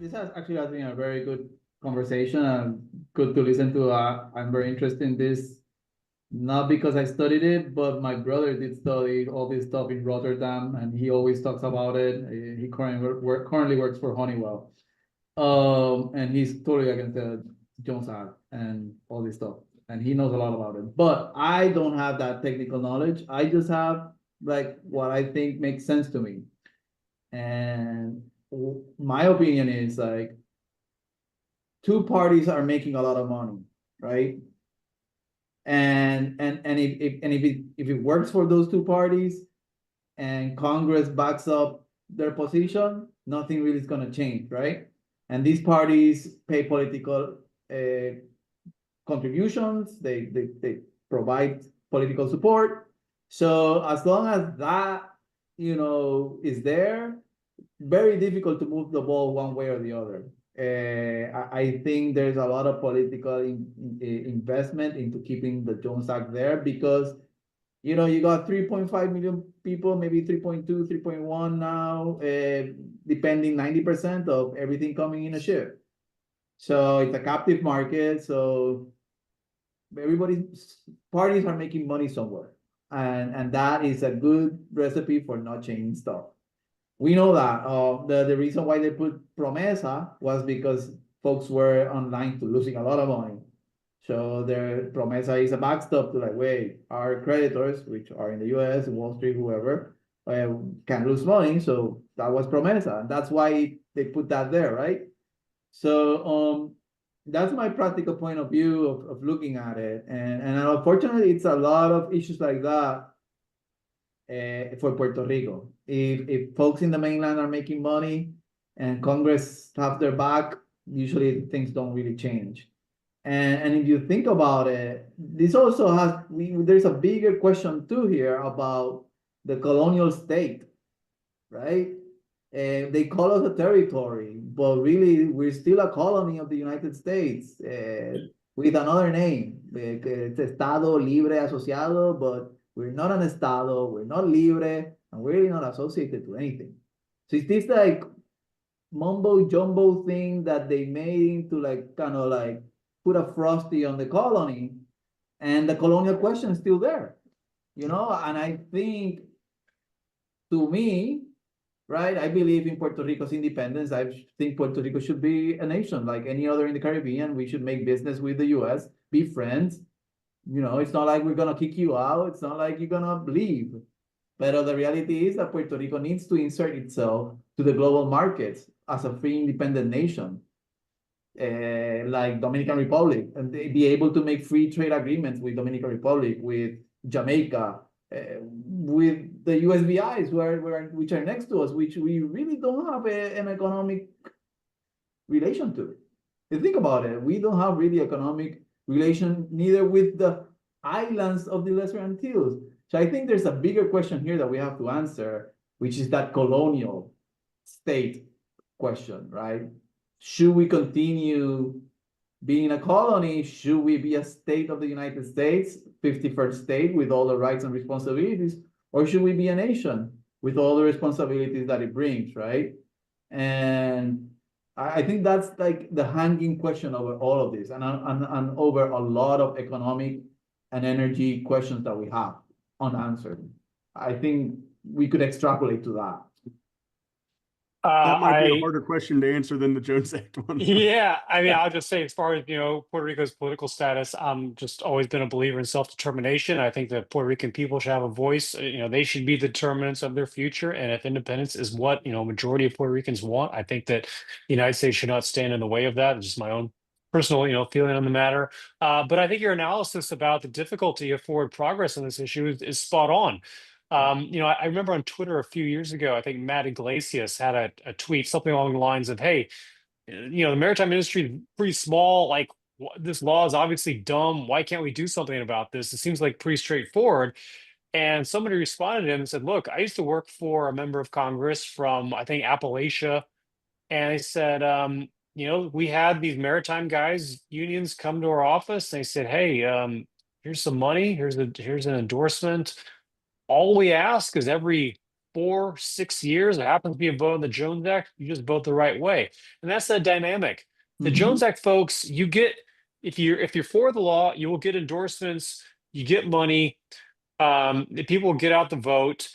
this has actually has been a very good conversation and good to listen to. I'm very interested in this, not because I studied it, but my brother did study all this stuff in Rotterdam, and he always talks about it. He currently works for Honeywell, and he's totally against the Jones Act and all this stuff, and he knows a lot about it. But I don't have that technical knowledge. I just have like what I think makes sense to me, and my opinion is like two parties are making a lot of money, right? And if it works for those two parties and Congress backs up their position, nothing really is going to change, right? And these parties pay political uh, contributions, they provide political support. So as long as that, is there, very difficult to move the ball one way or the other. I think there's a lot of political investment into keeping the Jones Act there because you got 3.5 million people, maybe 3.2, 3.1 now, depending 90% of everything coming in a ship. So it's a captive market. So everybody's parties are making money somewhere. And that is a good recipe for not changing stuff. We know that the reason why they put Promesa was because folks were online to losing a lot of money. So their Promesa is a backstop to like, wait, our creditors, which are in the US, Wall Street, whoever, can lose money. So that was Promesa. And that's why they put that there, right? So that's my practical point of view of looking at it. And unfortunately, it's a lot of issues like that for Puerto Rico. If folks in the mainland are making money and Congress have their back, usually things don't really change. And if you think about it, this also there's a bigger question too here about the colonial state, right? They call us a territory, but really we're still a colony of the United States with another name. It's Estado Libre Asociado, but we're not an Estado, we're not Libre, and we're really not associated to anything. So it's this like mumbo jumbo thing that they made to like kind of like put a frosty on the colony, and the colonial question is still there, and I think, to me, right, I believe in Puerto Rico's independence. I think Puerto Rico should be a nation like any other in the Caribbean. We should make business with the US, be friends. It's not like we're gonna kick you out, it's not like you're gonna leave. But the reality is that Puerto Rico needs to insert itself to the global markets as a free independent nation, like Dominican Republic, and they be able to make free trade agreements with Dominican Republic, with Jamaica, with the USVIs, which are next to us, which we really don't have an economic relation to. If you think about it, we don't have really economic relation neither with the islands of the Lesser Antilles. So I think there's a bigger question here that we have to answer, which is that colonial state question, right? Should we continue being a colony? Should we be a state of the United States, 51st state with all the rights and responsibilities? Or should we be a nation with all the responsibilities that it brings, right? And I think that's like the hanging question over all of this and over a lot of economic and energy questions that we have unanswered. I think we could extrapolate to that. That might be a harder question to answer than the Jones Act one. Yeah, I mean, I'll just say, as far as Puerto Rico's political status, I'm just always been a believer in self-determination. I think that Puerto Rican people should have a voice. They should be the determinants of their future. And if independence is what majority of Puerto Ricans want, I think that the United States should not stand in the way of that. It's just my own personal feeling on the matter. But I think your analysis about the difficulty of forward progress on this issue is spot on. I remember on Twitter a few years ago, I think Matt Iglesias had a tweet, something along the lines of, hey, the maritime industry is pretty small. Like, this law is obviously dumb. Why can't we do something about this? It seems like pretty straightforward. And somebody responded to him and said, look, I used to work for a member of Congress from, I think, Appalachia. And they said, we had these maritime guys, unions come to our office. And they said, hey, here's some money. Here's an endorsement. All we ask is every 4, 6 years, it happens to be a vote on the Jones Act, you just vote the right way. And that's the dynamic. The Jones Act folks, you get, if you're for the law, you will get endorsements, you get money, the people will get out the vote,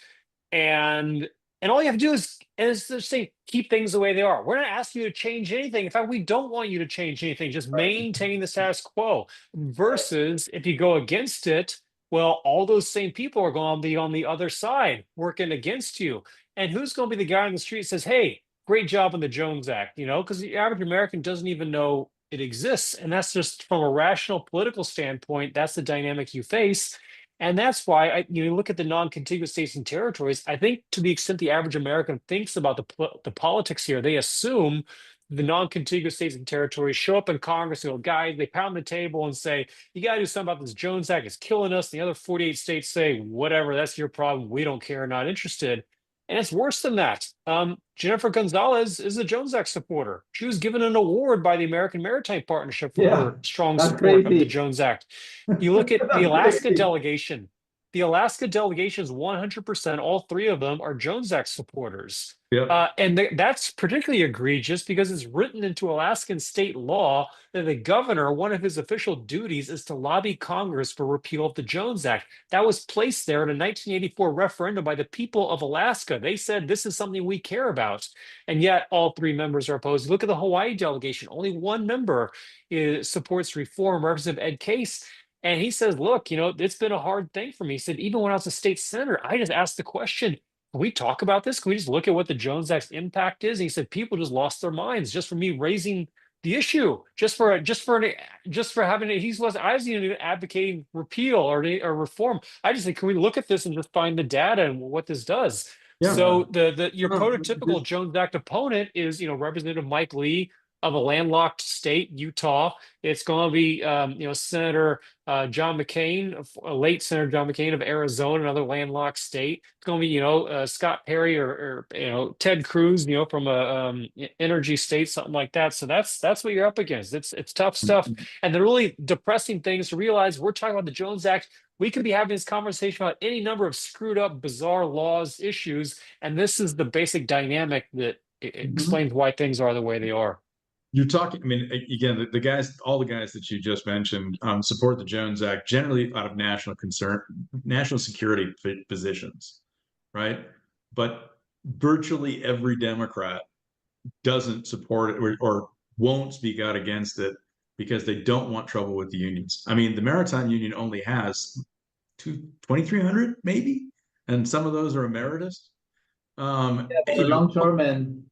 and all you have to do is just say keep things the way they are. We're not asking you to change anything. In fact, we don't want you to change anything. Just maintain the status quo. Versus if you go against it, well, all those same people are going to be on the other side working against you. And who's going to be the guy on the street that says, "Hey, great job on the Jones Act," because the average American doesn't even know it exists. And that's just from a rational political standpoint, that's the dynamic you face. And that's why you look at the non-contiguous states and territories. I think to the extent the average American thinks about the politics here, they assume the non-contiguous states and territories show up in Congress and go, guys, they pound the table and say, you got to do something about this Jones Act. It's killing us. The other 48 states say, whatever, that's your problem. We don't care, not interested. And it's worse than that. Jennifer Gonzalez is a Jones Act supporter. She was given an award by the American Maritime Partnership for her strong that's support of the crazy. Jones Act. You look at the That's Alaska crazy. delegation. The Alaska delegation is 100%. All three of them are Jones Act supporters. Yep. And that's particularly egregious because it's written into Alaskan state law that the governor, one of his official duties is to lobby Congress for repeal of the Jones Act. That was placed there in a 1984 referendum by the people of Alaska. They said this is something we care about. And yet all three members are opposed. Look at the Hawaii delegation. Only one member supports reform, Representative Ed Case. And he says, look, it's been a hard thing for me. He said, even when I was a state senator, I just asked the question, can we talk about this? Can we just look at what the Jones Act's impact is? And he said, people just lost their minds just for me raising the issue, just for having it. I wasn't even advocating repeal or reform. I just said, can we look at this and just find the data and what this does? Yeah. So your No, prototypical Jones Act opponent is, Representative Mike Lee of a landlocked state, Utah. It's going to be, Senator John McCain, late Senator John McCain of Arizona, another landlocked state. It's going to be, Scott Perry or Ted Cruz, from a energy state, something like that. So that's what you're up against. It's tough stuff. And the really depressing thing is to realize we're talking about the Jones Act. We could be having this conversation about any number of screwed up, bizarre laws, issues, and this is the basic dynamic that explains why things are the way they are. You're talking, I mean, again, the guys, all the guys that you just mentioned support the Jones Act generally out of national concern, national security positions, right? But virtually every Democrat doesn't support it or won't speak out against it because they don't want trouble with the unions. I mean, the Maritime Union only has 2,300 maybe, and some of those are emeritus. The longshoremen,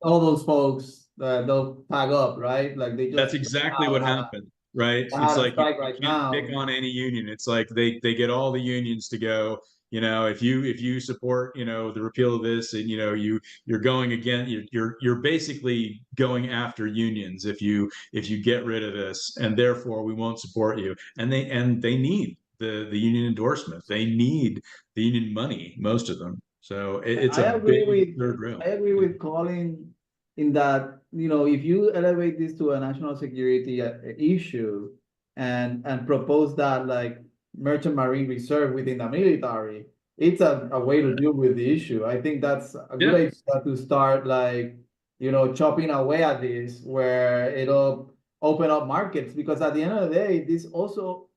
all those folks, they'll tag up, right? Like they just. That's exactly what happened, right? It's like you can't pick on any union. It's like they get all the unions to go. If you support the repeal of this, and you're going again, you're basically going after unions if you get rid of this, and therefore we won't support you. And they need the union endorsement. They need the union money, most of them. So it's a big third rail. I agree with Colin in that, if you elevate this to a national security issue and propose that like merchant marine reserve within the military, it's a way to deal with the issue. I think that's a good idea to start like, chopping away at this where it'll open up markets, because at the end of the day, this also,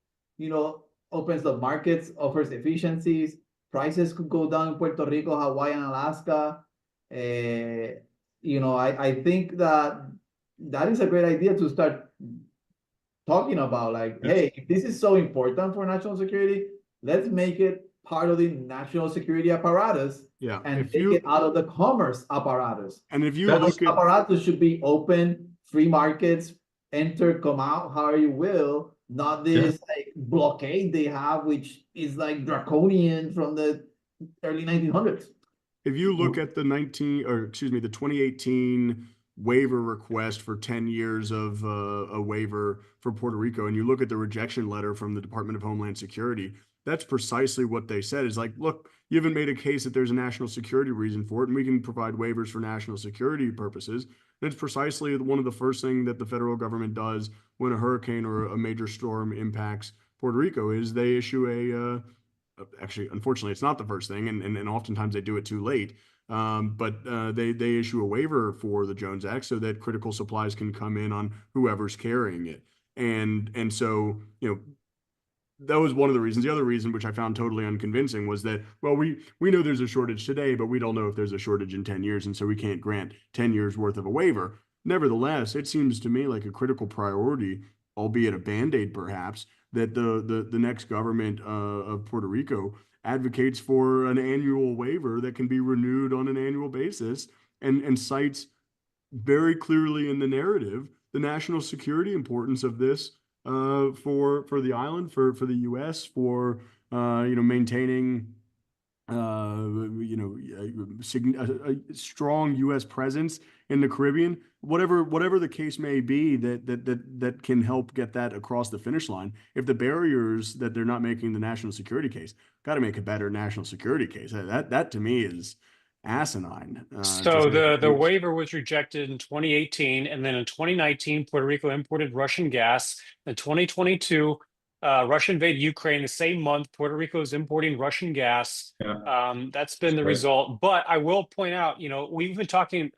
opens up markets, offers efficiencies. Prices could go down in Puerto Rico, Hawaii, and Alaska. I think that is a great idea to start talking about. Like, hey, if this is so important for national security, let's make it part of the national security apparatus. Yeah, and take it out of the commerce apparatus. And if you look at apparatus should be open, free markets, enter, come out, however you will. Not this like blockade they have, which is like draconian from the early 1900s. If you look at the 2018 waiver request for 10 years of a waiver for Puerto Rico, and you look at the rejection letter from the Department of Homeland Security, that's precisely what they said. Is like, look, you haven't made a case that there's a national security reason for it, and we can provide waivers for national security purposes. And it's precisely one of the first things that the federal government does when a hurricane or a major storm impacts Puerto Rico is they issue actually, unfortunately, it's not the first thing, and oftentimes they do it too late. But they issue a waiver for the Jones Act so that critical supplies can come in on whoever's carrying it. And so, that was one of the reasons. The other reason, which I found totally unconvincing, was that, well, we know there's a shortage today, but we don't know if there's a shortage in 10 years, and so we can't grant 10 years worth of a waiver. Nevertheless, it seems to me like a critical priority, albeit a Band-Aid perhaps, that the next government of Puerto Rico advocates for an annual waiver that can be renewed on an annual basis, and cites very clearly in the narrative the national security importance of this for the island, for the U.S., for maintaining a strong U.S. presence in the Caribbean, whatever the case may be, that can help get that across the finish line. If the barriers that they're not making the national security case, got to make a better national security case. That to me is asinine. So the waiver was rejected in 2018, and then in 2019, Puerto Rico imported Russian gas. In 2022, Russia invaded Ukraine. The same month, Puerto Rico is importing Russian gas. That's been the result. But I will point out, we've been talking.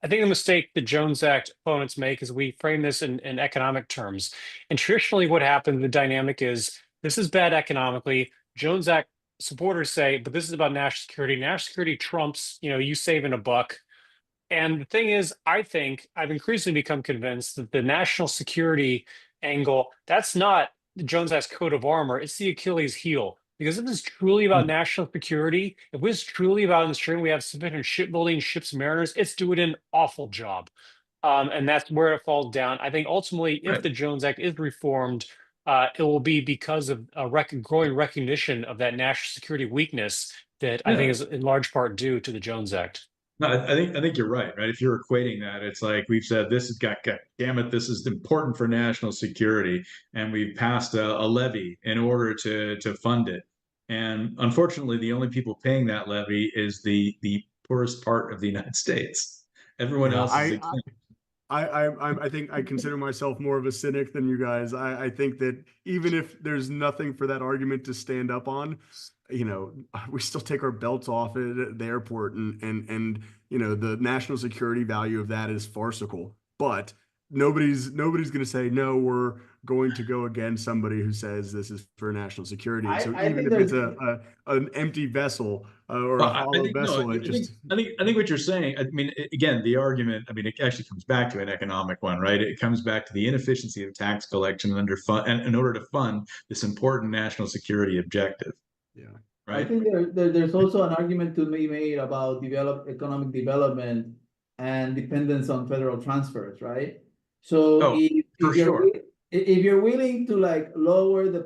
I think the mistake the Jones Act opponents make is we frame this in economic terms. And traditionally, what happened, the dynamic is this is bad economically. Jones Act supporters say, but this is about national security. National security trumps, you saving a buck. And the thing is, I think I've increasingly become convinced that the national security angle, that's not the Jones Act's coat of armor, it's the Achilles heel. Because if this is truly about national security, if it's truly about ensuring we have sufficient shipbuilding, ships, mariners, it's doing an awful job. And that's where it falls down. I think ultimately, if the Jones Act is reformed, it will be because of a growing recognition of that national security weakness that I think is in large part due to the Jones Act. No, I think you're right. If you're equating that, it's like we've said this is damn it, this is important for national security, and we've passed a levy in order to fund it. And unfortunately, the only people paying that levy is the poorest part of the United States. Everyone else is exempt. I think I consider myself more of a cynic than you guys. I think that even if there's nothing for that argument to stand up on, we still take our belts off at the airport, and the national security value of that is farcical. But nobody's going to say no. We're going to go against somebody who says this is for national security. So even if it's an empty vessel or a hollow vessel, I think what you're saying. I mean, again, the argument. I mean, it actually comes back to an economic one, right? It comes back to the inefficiency of tax collection in order to fund this important national security objective. Yeah. I Right. think there's also an argument to be made about economic development and dependence on federal transfers, right? So if you're willing to lower the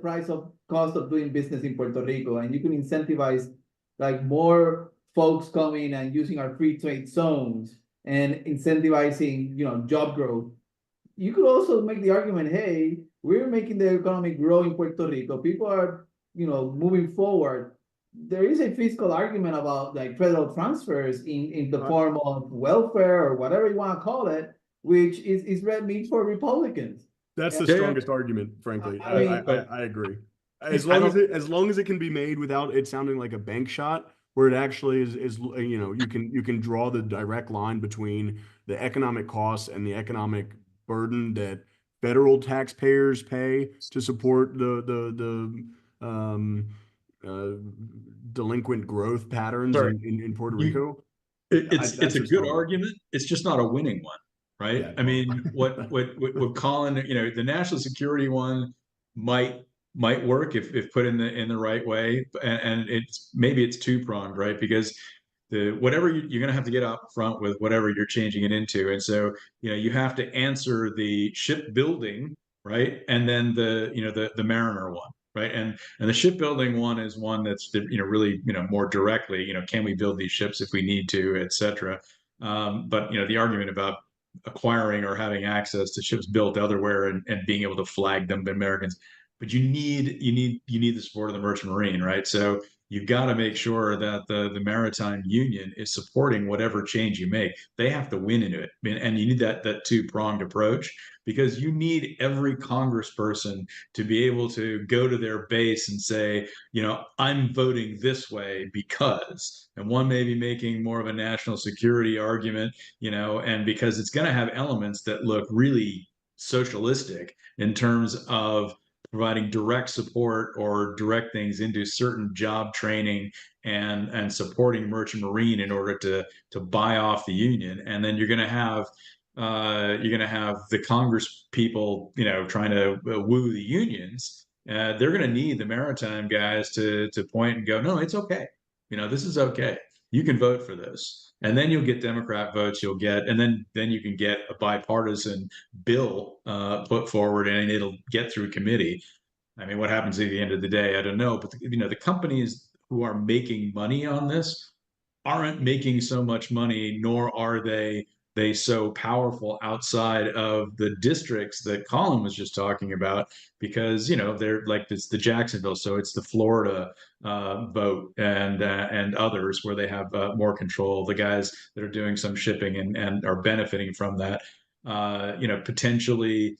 cost of doing business in Puerto Rico, and you can incentivize more folks coming and using our free trade zones and incentivizing job growth, you could also make the argument, hey, we're making the economy grow in Puerto Rico. People are moving forward. There is a fiscal argument about federal transfers in the form of welfare or whatever you want to call it, which is red meat for Republicans. That's the strongest argument, frankly. I agree. As long as it can be made without it sounding like a bank shot, where it actually is you can draw the direct line between the economic costs and the economic burden that federal taxpayers pay to support the delinquent growth patterns in Puerto Rico. It's a good argument. It's just not a winning one, right? Yeah. I mean, what Colin, the national security one might work if put in the right way, and maybe it's two-pronged, right? Because whatever you're going to have to get up front with whatever you're changing it into, and so you have to answer the shipbuilding, right, and then the mariner one. Right. And the shipbuilding one is one that's, really, more directly, can we build these ships if we need to, et cetera. But, the argument about acquiring or having access to ships built elsewhere and being able to flag them by Americans, but you need the support of the merchant marine. Right. So you've got to make sure that the maritime union is supporting whatever change you make. They have to win in it, and you need that two-pronged approach, because you need every congressperson to be able to go to their base and say, I'm voting this way because, and one may be making more of a national security argument, and because it's going to have elements that look really socialistic in terms of providing direct support or direct things into certain job training and supporting merchant marine in order to buy off the union. And then you're going to have the Congress people, trying to woo the unions. They're going to need the maritime guys to point and go, no, it's okay. This is okay. You can vote for this, and then you'll get Democrat votes. And then you can get a bipartisan bill put forward, and it'll get through committee. I mean, what happens at the end of the day, I don't know. But the companies who are making money on this aren't making so much money, nor are they so powerful outside of the districts that Colin was just talking about, because they're like, it's the Jacksonville, so it's the Florida vote and others where they have more control. The guys that are doing some shipping and are benefiting from that, potentially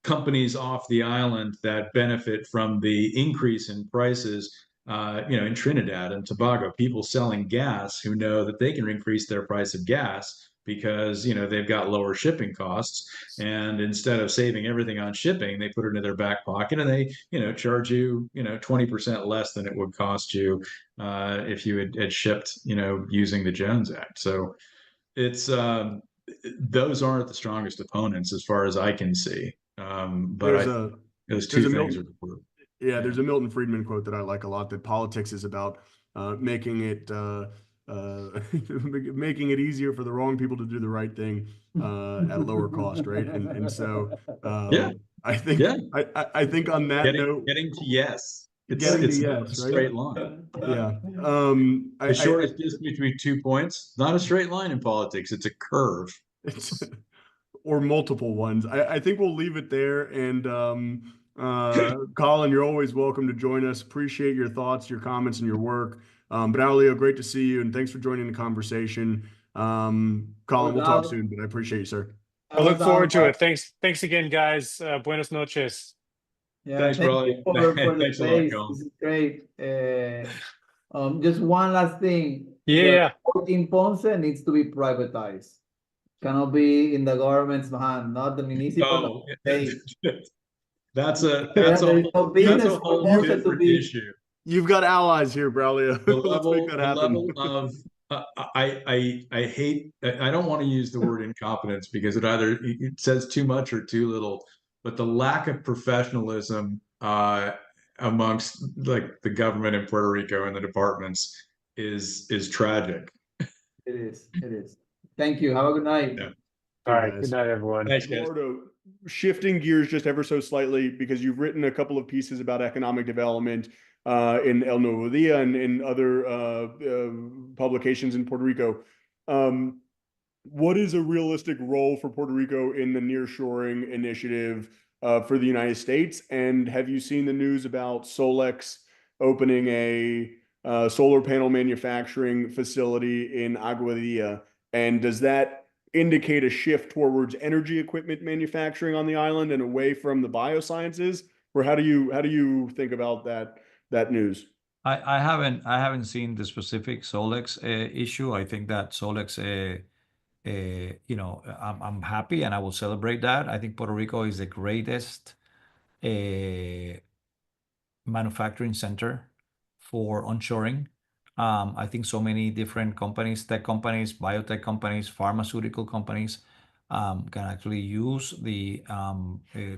companies off the island that benefit from the increase in prices. In Trinidad and Tobago, people selling gas who know that they can increase their price of gas because they've got lower shipping costs, and instead of saving everything on shipping, they put it in their back pocket, and they charge you 20% less than it would cost you if you had shipped using the Jones Act. So it's those aren't the strongest opponents as far as I can see. But those two things are important. Yeah, there's a Milton Friedman quote that I like a lot, that politics is about making it making it easier for the wrong people to do the right thing at lower cost, right? And so I think I think on that note, getting to yes. It's yes, a straight line. Yeah. The shortest distance between 2 points, not a straight line in politics. It's a curve. Or multiple ones. I think we'll leave it there. And Colin, you're always welcome to join us. Appreciate your thoughts, your comments, and your work. Braulio, great to see you, and thanks for joining the conversation. Colin, we'll talk soon, but I appreciate you, sir. I look forward to it. Thanks again, guys. Buenas noches. Yeah, thanks, Braulio. For the space. This is great. Just one last thing. Yeah. In Ponce needs to be privatized. Cannot be in the government's hand, not the municipal state. That's a whole different issue. You've got allies here, Braulio. Let's make that happen. The level of I hate, I don't want to use the word incompetence because it says too much or too little, but the lack of professionalism amongst like the government in Puerto Rico and the departments is tragic. It is. Thank you. Have a good night. Yeah. All right. Good night, everyone. Thanks, guys. Eduardo, shifting gears just ever so slightly, because you've written a couple of pieces about economic development in El Nuevo Dia and in other publications in Puerto Rico. What is a realistic role for Puerto Rico in the nearshoring initiative for the United States? And have you seen the news about Solex opening a solar panel manufacturing facility in Aguadilla? And does that indicate a shift towards energy equipment manufacturing on the island and away from the biosciences? Or how do you think about that news? I haven't seen the specific Solex issue. I think that Solex, I'm happy and I will celebrate that. I think Puerto Rico is the greatest manufacturing center for onshoring. I think so many different companies, tech companies, biotech companies, pharmaceutical companies can actually use the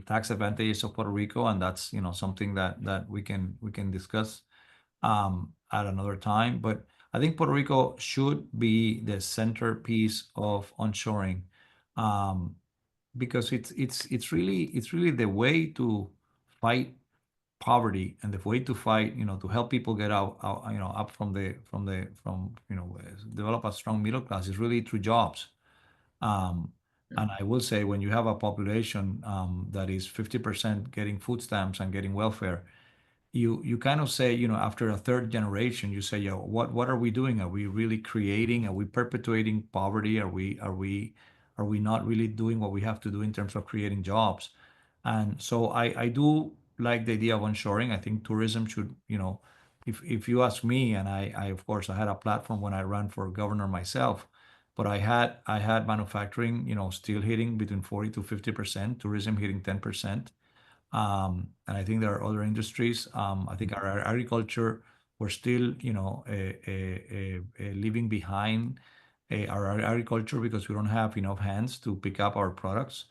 tax advantages of Puerto Rico, and that's something that we can discuss at another time. But I think Puerto Rico should be the centerpiece of onshoring, because it's really the way to fight poverty and the way to fight, to help people get out up from develop a strong middle class is really through jobs. And I will say, when you have a population that is 50% getting food stamps and getting welfare, you kind of say, after a third generation, you say, what are we doing? Are we really creating? Are we perpetuating poverty? Are we not really doing what we have to do in terms of creating jobs? And so I do like the idea of onshoring. I think tourism should, if you ask me, and I of course I had a platform when I ran for governor myself, but I had manufacturing, still hitting between 40 to 50%, tourism hitting 10%. And I think there are other industries. I think our agriculture, we're still, leaving behind our agriculture because we don't have enough hands to pick up our products.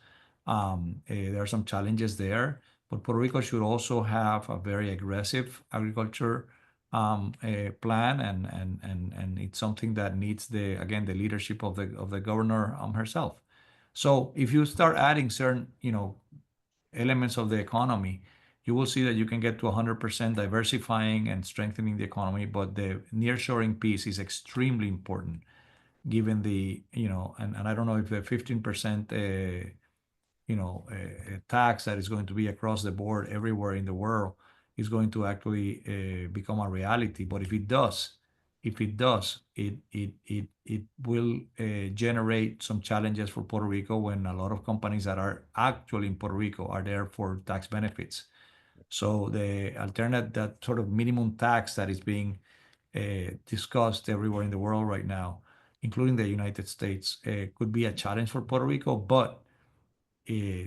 There are some challenges there, but Puerto Rico should also have a very aggressive agriculture plan, and it's something that needs again the leadership of the governor herself. So if you start adding certain, elements of the economy, you will see that you can get to 100% diversifying and strengthening the economy. But the nearshoring piece is extremely important, given and I don't know if the 15% tax that is going to be across the board everywhere in the world is going to actually become a reality. But if it does, it will generate some challenges for Puerto Rico, when a lot of companies that are actually in Puerto Rico are there for tax benefits. So the alternate, that sort of minimum tax that is being discussed everywhere in the world right now, including the United States, could be a challenge for Puerto Rico. But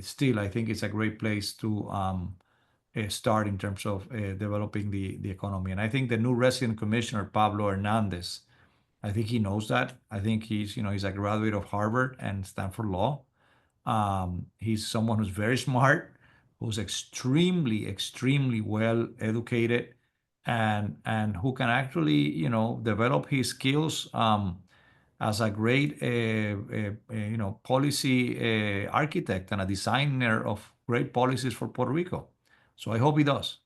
still, I think it's a great place to start in terms of developing the economy. And I think the new resident commissioner, Pablo Hernandez, I think he knows that. I think he's a graduate of Harvard and Stanford Law. He's someone who's very smart, who's extremely, extremely well educated, and who can actually, develop his skills as a great, policy architect and a designer of great policies for Puerto Rico. So I hope he does.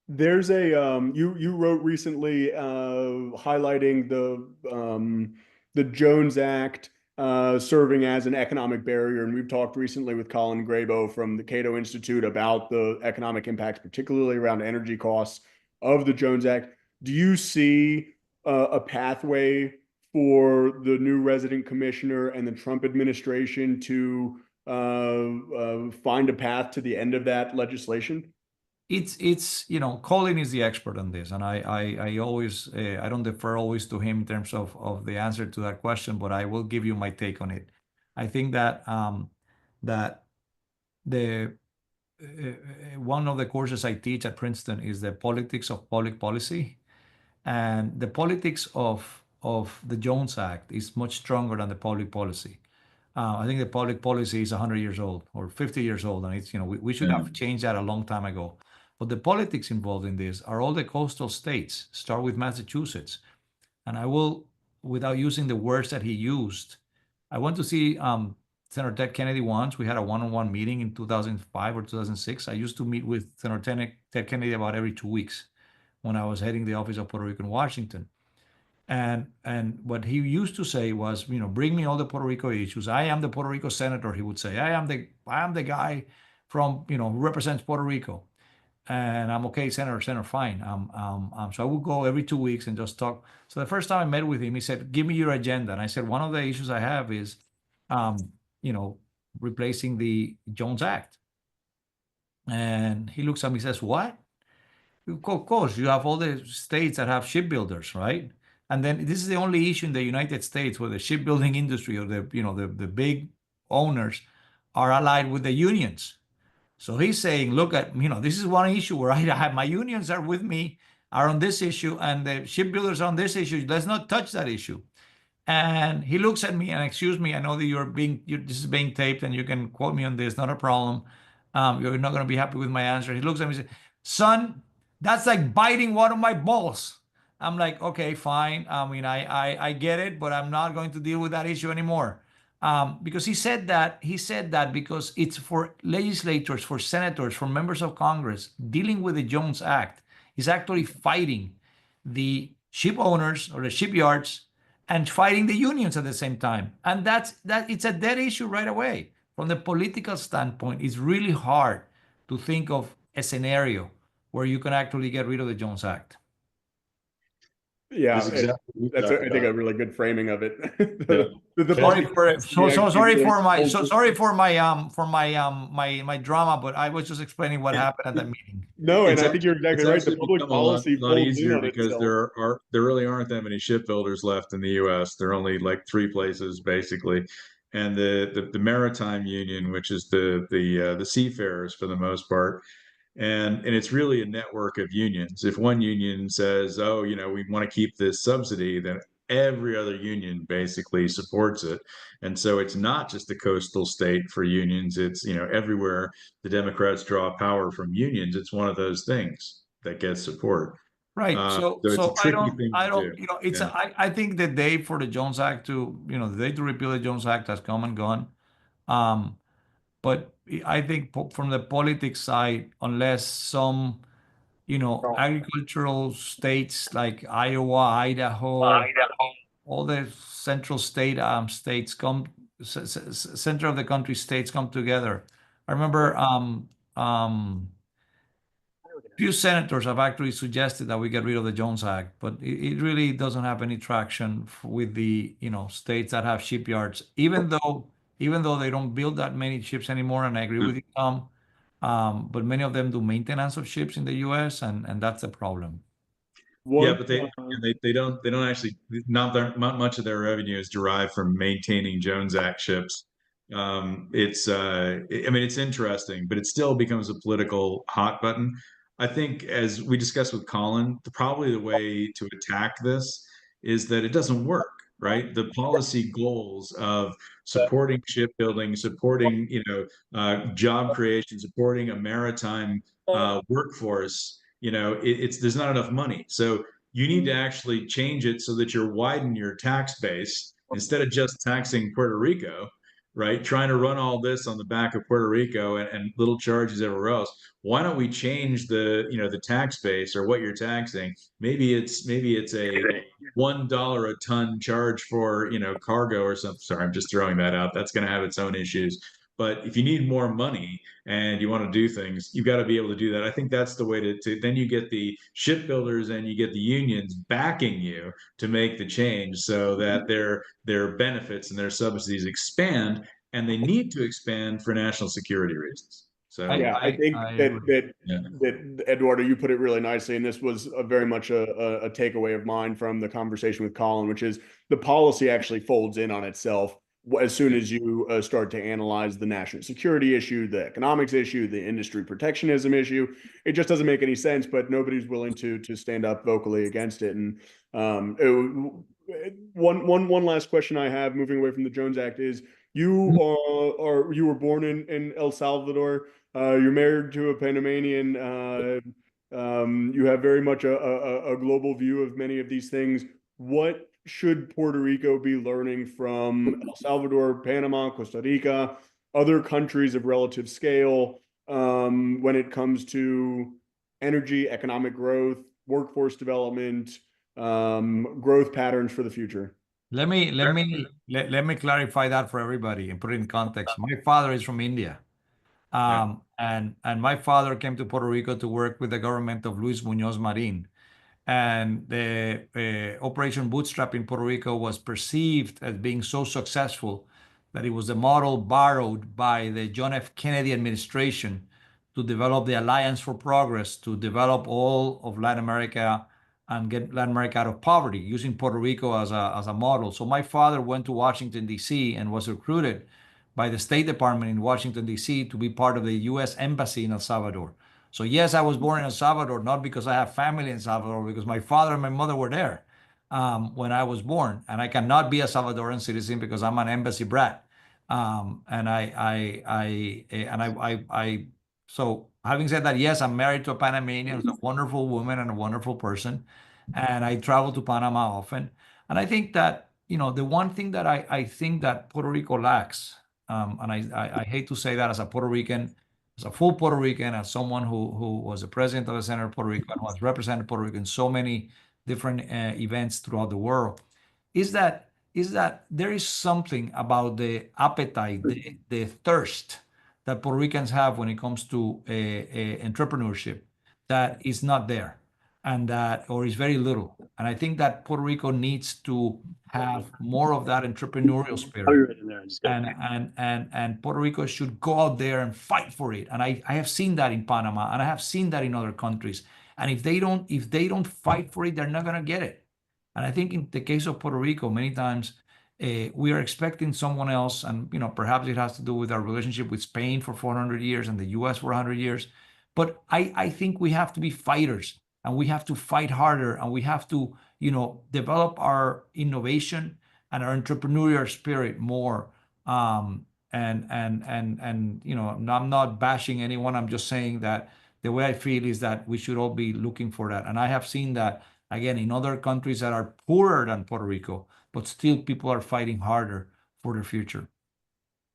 There's you wrote recently highlighting the Jones Act serving as an economic barrier, and we've talked recently with Colin Grabo from the Cato Institute about the economic impacts, particularly around energy costs of the Jones Act. Do you see a pathway for the new resident commissioner and the Trump administration to find a path to the end of that legislation? It's Colin is the expert on this, and I always I don't defer always to him in terms of the answer to that question, but I will give you my take on it. I think that that the one of the courses I teach at Princeton is the politics of public policy, and the politics of the Jones Act is much stronger than the public policy. I think the public policy is 100 years old or 50 years old, and it's we should have changed that a long time ago. But the politics involved in this are all the coastal states. Start with Massachusetts, and I will, without using the words that he used, I went to see Senator Ted Kennedy once. We had a one-on-one meeting in 2005 or 2006. I used to meet with Senator Ted Kennedy about every 2 weeks when I was heading the office of Puerto Rico in Washington. And what he used to say was, bring me all the Puerto Rico issues. I am the Puerto Rico senator, he would say. I am the guy from, who represents Puerto Rico. And I'm okay, Senator, fine. So I would go every 2 weeks and just talk. So the first time I met with him, he said, give me your agenda. And I said, one of the issues I have is, replacing the Jones Act. And he looks at me and says, what? Of course, you have all the states that have shipbuilders, right? And then this is the only issue in the United States where the shipbuilding industry, or the big owners, are allied with the unions. So he's saying, look at, this is one issue where I have my unions are with me, are on this issue, and the shipbuilders on this issue. Let's not touch that issue. And he looks at me and, excuse me, I know that this is being taped and you can quote me on this, not a problem. You're not going to be happy with my answer. He looks at me and says, son, that's like biting one of my balls. I'm like, okay, fine. I mean, I get it, but I'm not going to deal with that issue anymore. Because he said that because it's for legislators, for senators, for members of Congress dealing with the Jones Act is actually fighting the ship owners or the shipyards and fighting the unions at the same time. And that it's a dead issue right away. From the political standpoint, it's really hard to think of a scenario where you can actually get rid of the Jones Act. Yeah, That's exactly what we that's talked I think about. a really good framing of it. Yeah. Sorry for my drama, but I was just explaining what happened at that meeting. No, and It's I think you're actually, exactly right. The public become a lot, policy lot folds in easier on because itself. there really aren't that many shipbuilders left in the U.S. There are only like 3 places basically, and the Maritime Union, which is the seafarers for the most part, and it's really a network of unions. If one union says, "Oh, we want to keep this subsidy," then every other union basically supports it. And so it's not just a coastal state for unions. It's, everywhere the Democrats draw power from unions, it's one of those things that gets support. Right. So it's a tricky thing to do. It's, Yeah. I think the day for the Jones Act the day to repeal the Jones Act has come and gone. But I think from the politics side, unless some, agricultural states like Iowa, Idaho, all the central states center of the country states come together. I remember few senators have actually suggested that we get rid of the Jones Act, but it really doesn't have any traction with the states that have shipyards, even though they don't build that many ships anymore. And I agree with you, Tom. But many of them do maintenance of ships in the U.S. and that's a problem. Yeah, but they don't actually, not much of their revenue is derived from maintaining Jones Act ships. It's interesting, but it still becomes a political hot button. I think, as we discussed with Colin, probably the way to attack this is that it doesn't work, right? The policy goals of supporting shipbuilding, supporting job creation, supporting a maritime workforce, there's not enough money. So you need to actually change it so that you're widen your tax base instead of just taxing Puerto Rico, right? Trying to run all this on the back of Puerto Rico and little charges everywhere else. Why don't we change the tax base or what you're taxing? Maybe it's a $1 a ton charge for cargo or something. Sorry, I'm just throwing that out. That's going to have its own issues. But if you need more money and you want to do things, you've got to be able to do that. I think that's the way to then you get the shipbuilders and you get the unions backing you to make the change so that their benefits and their subsidies expand, and they need to expand for national security reasons. So I think that Eduardo, you put it really nicely, and this was very much a takeaway of mine from the conversation with Colin, which is the policy actually folds in on itself as soon as you start to analyze the national security issue, the economics issue, the industry protectionism issue. It just doesn't make any sense, but nobody's willing to stand up vocally against it. And one last question I have, moving away from the Jones Act, is you were born in El Salvador. You're married to a Panamanian. You have very much a global view of many of these things. What should Puerto Rico be learning from El Salvador, Panama, Costa Rica, other countries of relative scale when it comes to energy, economic growth, workforce development, growth patterns for the future? Let me clarify that for everybody and put it in context. My father is from India. And my father came to Puerto Rico to work with the government of Luis Muñoz Marin. And the Operation Bootstrap in Puerto Rico was perceived as being so successful that it was the model borrowed by the John F. Kennedy administration to develop the Alliance for Progress, to develop all of Latin America and get Latin America out of poverty, using Puerto Rico as a model. So my father went to Washington, D.C. and was recruited by the State Department in Washington, D.C. to be part of the U.S. Embassy in El Salvador. So yes, I was born in El Salvador, not because I have family in El Salvador, because my father and my mother were there when I was born. And I cannot be a Salvadoran citizen because I'm an embassy brat. So having said that, yes, I'm married to a Panamanian, who's a wonderful woman and a wonderful person. And I travel to Panama often. And I think that, the one thing that I think that Puerto Rico lacks, and I hate to say that as a Puerto Rican, as a full Puerto Rican, as someone who was the president of the Senate of Puerto Rico and who has represented Puerto Rico in so many different events throughout the world, is that there is something about the appetite, the thirst that Puerto Ricans have when it comes to entrepreneurship, that is not there, and that, or is very little. And I think that Puerto Rico needs to have more of that entrepreneurial spirit. And Puerto Rico should go out there and fight for it. And I have seen that in Panama, and I have seen that in other countries. And if they don't fight for it, they're not gonna get it. And I think in the case of Puerto Rico, many times we are expecting someone else, and perhaps it has to do with our relationship with Spain for 400 years and the U.S. for 100 years. But I think we have to be fighters, and we have to fight harder, and we have to develop our innovation and our entrepreneurial spirit more. And I'm not bashing anyone. I'm just saying that the way I feel is that we should all be looking for that. And I have seen that again in other countries that are poorer than Puerto Rico, but still people are fighting harder for their future.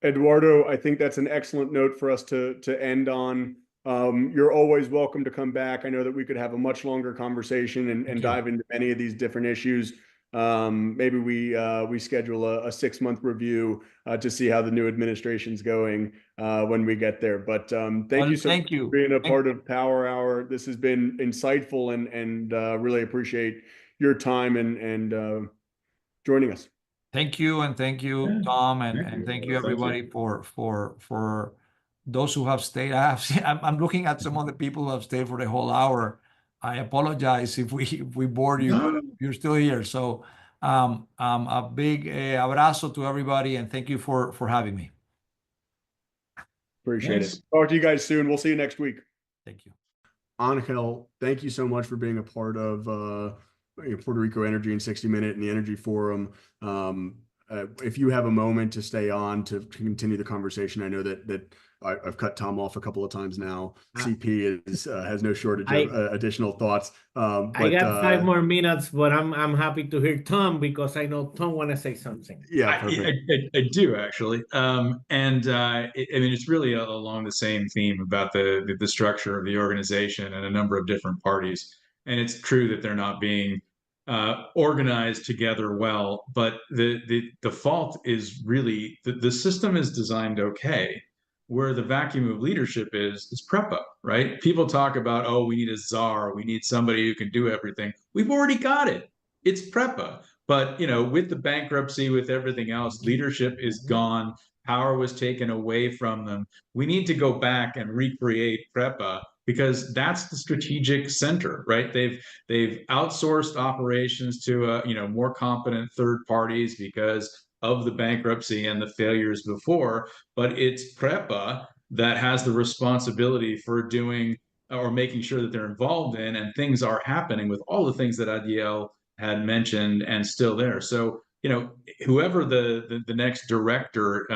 Eduardo, I think that's an excellent note for us to end on. You're always welcome to come back. I know that we could have a much longer conversation and dive into many of these different issues. Maybe we schedule a 6-month review to see how the new administration's going when we get there. But thank you so much for being a part of Power Hour. This has been insightful, and really appreciate your time and joining us. Thank you, and thank you, Tom, and thank you everybody for those who have stayed. I'm looking at some of the people who have stayed for the whole hour. I apologize if we bored you, but you're still here. So a big abrazo to everybody, and thank you for having me. Appreciate it. Talk to you guys soon. We'll see you next week. Thank you. Angel, thank you so much for being a part of Puerto Rico Energy in 60 Minute and the Energy Forum. If you have a moment to stay on to continue the conversation, I know that I've cut Tom off a couple of times now. CP has no shortage of additional thoughts. I got 5 more minutes, but I'm happy to hear Tom, because I know Tom want to say something. Yeah, I do actually, I mean it's really along the same theme about the structure of the organization and a number of different parties. And it's true that they're not being organized together well, but the fault is really the system is designed okay. Where the vacuum of leadership is PREPA, right? People talk about, oh, we need a czar, we need somebody who can do everything. We've already got it. It's PREPA. But with the bankruptcy, with everything else, leadership is gone. Power was taken away from them. We need to go back and recreate PREPA, because that's the strategic center, right? They've outsourced operations to more competent third parties because of the bankruptcy and the failures before, but it's PREPA that has the responsibility for doing or making sure that they're involved in, and things are happening with all the things that Adiel had mentioned and still there. So, whoever the next director,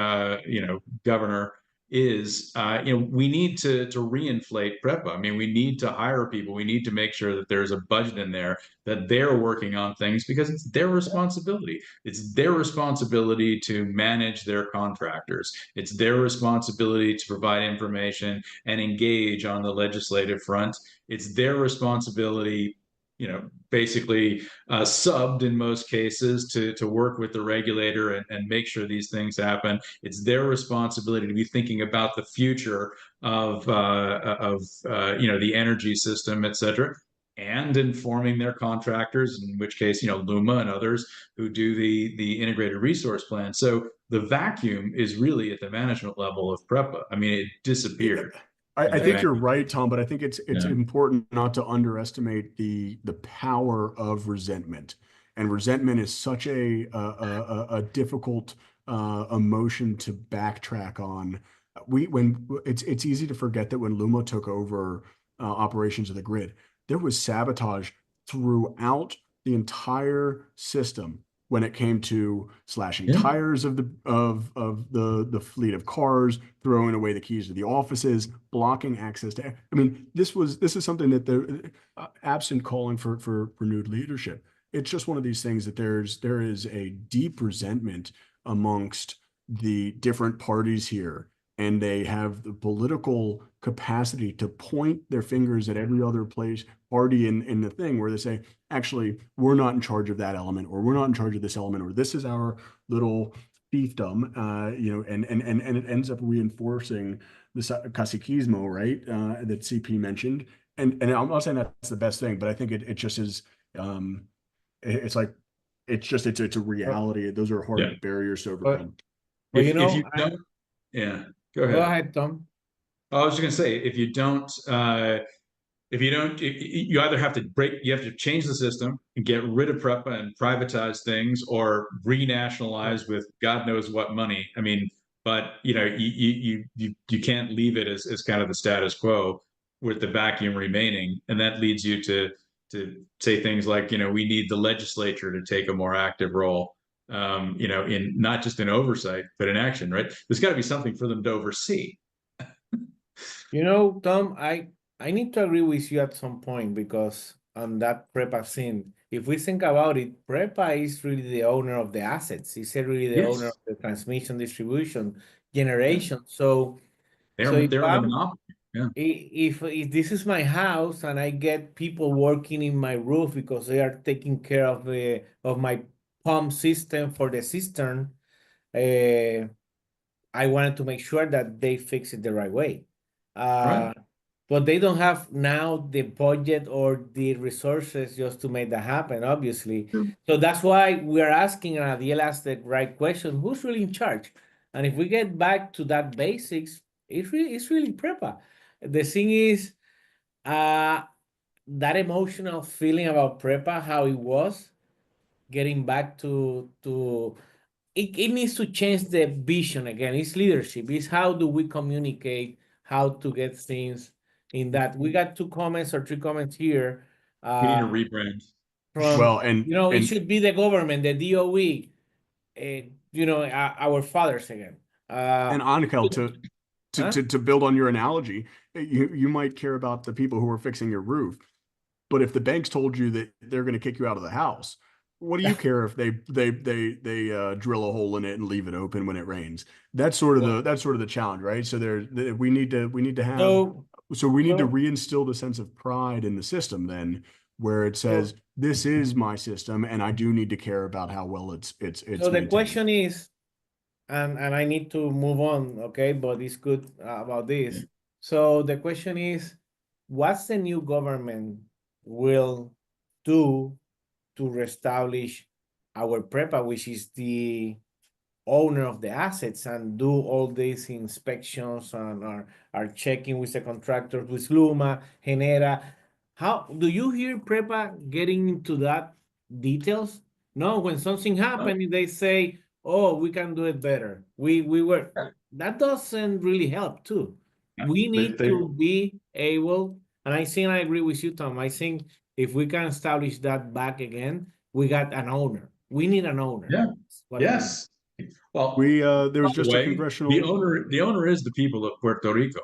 governor is, we need to reinflate PREPA. I mean, we need to hire people. We need to make sure that there's a budget in there, that they're working on things, because it's their responsibility. It's their responsibility to manage their contractors. It's their responsibility to provide information and engage on the legislative front. It's their responsibility, basically subbed in most cases to work with the regulator and make sure these things happen. It's their responsibility to be thinking about the future of the energy system, et cetera, and informing their contractors, in which case, LUMA and others who do the integrated resource plan. So the vacuum is really at the management level of PREPA. I mean, it disappeared. I think you're right, Tom, but I think it's important not to underestimate the power of resentment. And resentment is such a difficult emotion to backtrack on. It's easy to forget that when LUMA took over operations of the grid, there was sabotage throughout the entire system when it came to slashing tires of the fleet of cars, throwing away the keys to the offices, blocking access to. I mean, this is something that they're absent calling for renewed leadership. It's just one of these things that there is a deep resentment amongst the different parties here, and they have the political capacity to point their fingers at every other party in the thing, where they say, actually, we're not in charge of that element, or we're not in charge of this element, or this is our little fiefdom, and it ends up reinforcing this caciquismo, right, that CP mentioned. and I'm not saying that's the best thing, but I think it just is, it's like, it's a reality. Those are hard Yeah. barriers to But, overcome. but If you know, you don't, yeah, go go ahead. ahead, Tom. I was just gonna say, if you don't, you either have to you have to change the system and get rid of PREPA and privatize things, or renationalize with God knows what money. I mean, but you know, you can't leave it as kind of the status quo with the vacuum remaining, and that leads you to say things like, you know, we need the legislature to take a more active role. You know, in not just in oversight, but in action, right? There's got to be something for them to oversee. You know, Tom, I need to agree with you at some point, because on that PREPA scene, if we think about it, PREPA is really the owner of the assets. It's really the owner of Yes. the transmission, distribution, generation. So They're if they're in a monopoly. Yeah. if this is my house and I get people working in my roof because they are taking care of my pump system for the cistern, I wanted to make sure that they fix it the right way. Right. But they don't have now the budget or the resources just to make that happen, obviously. Sure. So that's why we're asking, and Adiel asked the right question, who's really in charge? And if we get back to that basics, it's really PREPA. The thing is, that emotional feeling about PREPA, how it was, getting back to it needs to change the vision again. It's leadership. It's how do we communicate, how to get things in that. We got 2 comments or 3 comments here. We need a rebrand. From, Well, you know, it and should be the government, the DOE, you know, our fathers again. and Angel, Huh? to build on your analogy, you might care about the people who are fixing your roof, but if the banks told you that they're going to kick you out of the house, what do you care if they drill a hole in it and leave it open when it rains? That's sort of the challenge, right? So we need to have, so we need to reinstill the sense of pride in the system then, where it says, this is my system and I do need to care about how well it's so the maintained. question is, and I need to move on, okay? But it's good about this. So the question is, what's the new government will do to reestablish our PREPA, which is the owner of the assets, and do all these inspections and are checking with the contractors, with Luma, Genera? How do you hear PREPA getting into that details? No, when something happened, they say, oh, we can do it better. We were, that doesn't really help too. We need to be able, and I think I agree with you, Tom. I think if we can establish that back again, we got an owner. We need an owner. Yeah. What I mean. Yes. Well, There was by the just a way, congressional. the owner is the people of Puerto Rico,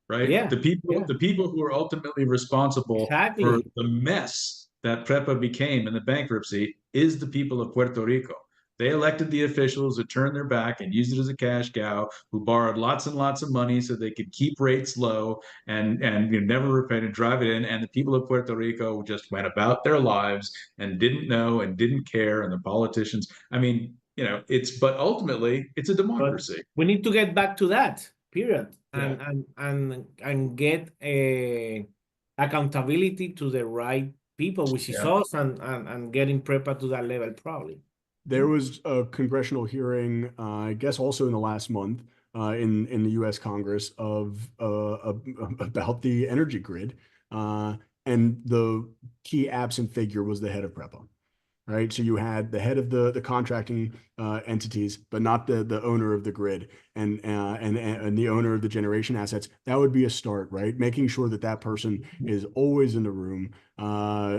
right? Yeah, The people who are ultimately responsible for exactly. the mess that PREPA became in the bankruptcy is the people of Puerto Rico. They elected the officials who turned their back and used it as a cash cow, who borrowed lots and lots of money so they could keep rates low and you know, never repay and drive it in. And the people of Puerto Rico just went about their lives and didn't know and didn't care. And the politicians, I mean, you know, but ultimately it's a democracy. But we need to get back to that, period. Yeah. And get a accountability to the right people, which is us, and getting PREPA to that level, probably. There was a congressional hearing, I guess also in the last month, in the U.S. Congress about the energy grid, and the key absent figure was the head of PREPA, right? So you had the head of the contracting entities, but not the owner of the grid and the owner of the generation assets. That would be a start, right? Making sure that that person is always in the room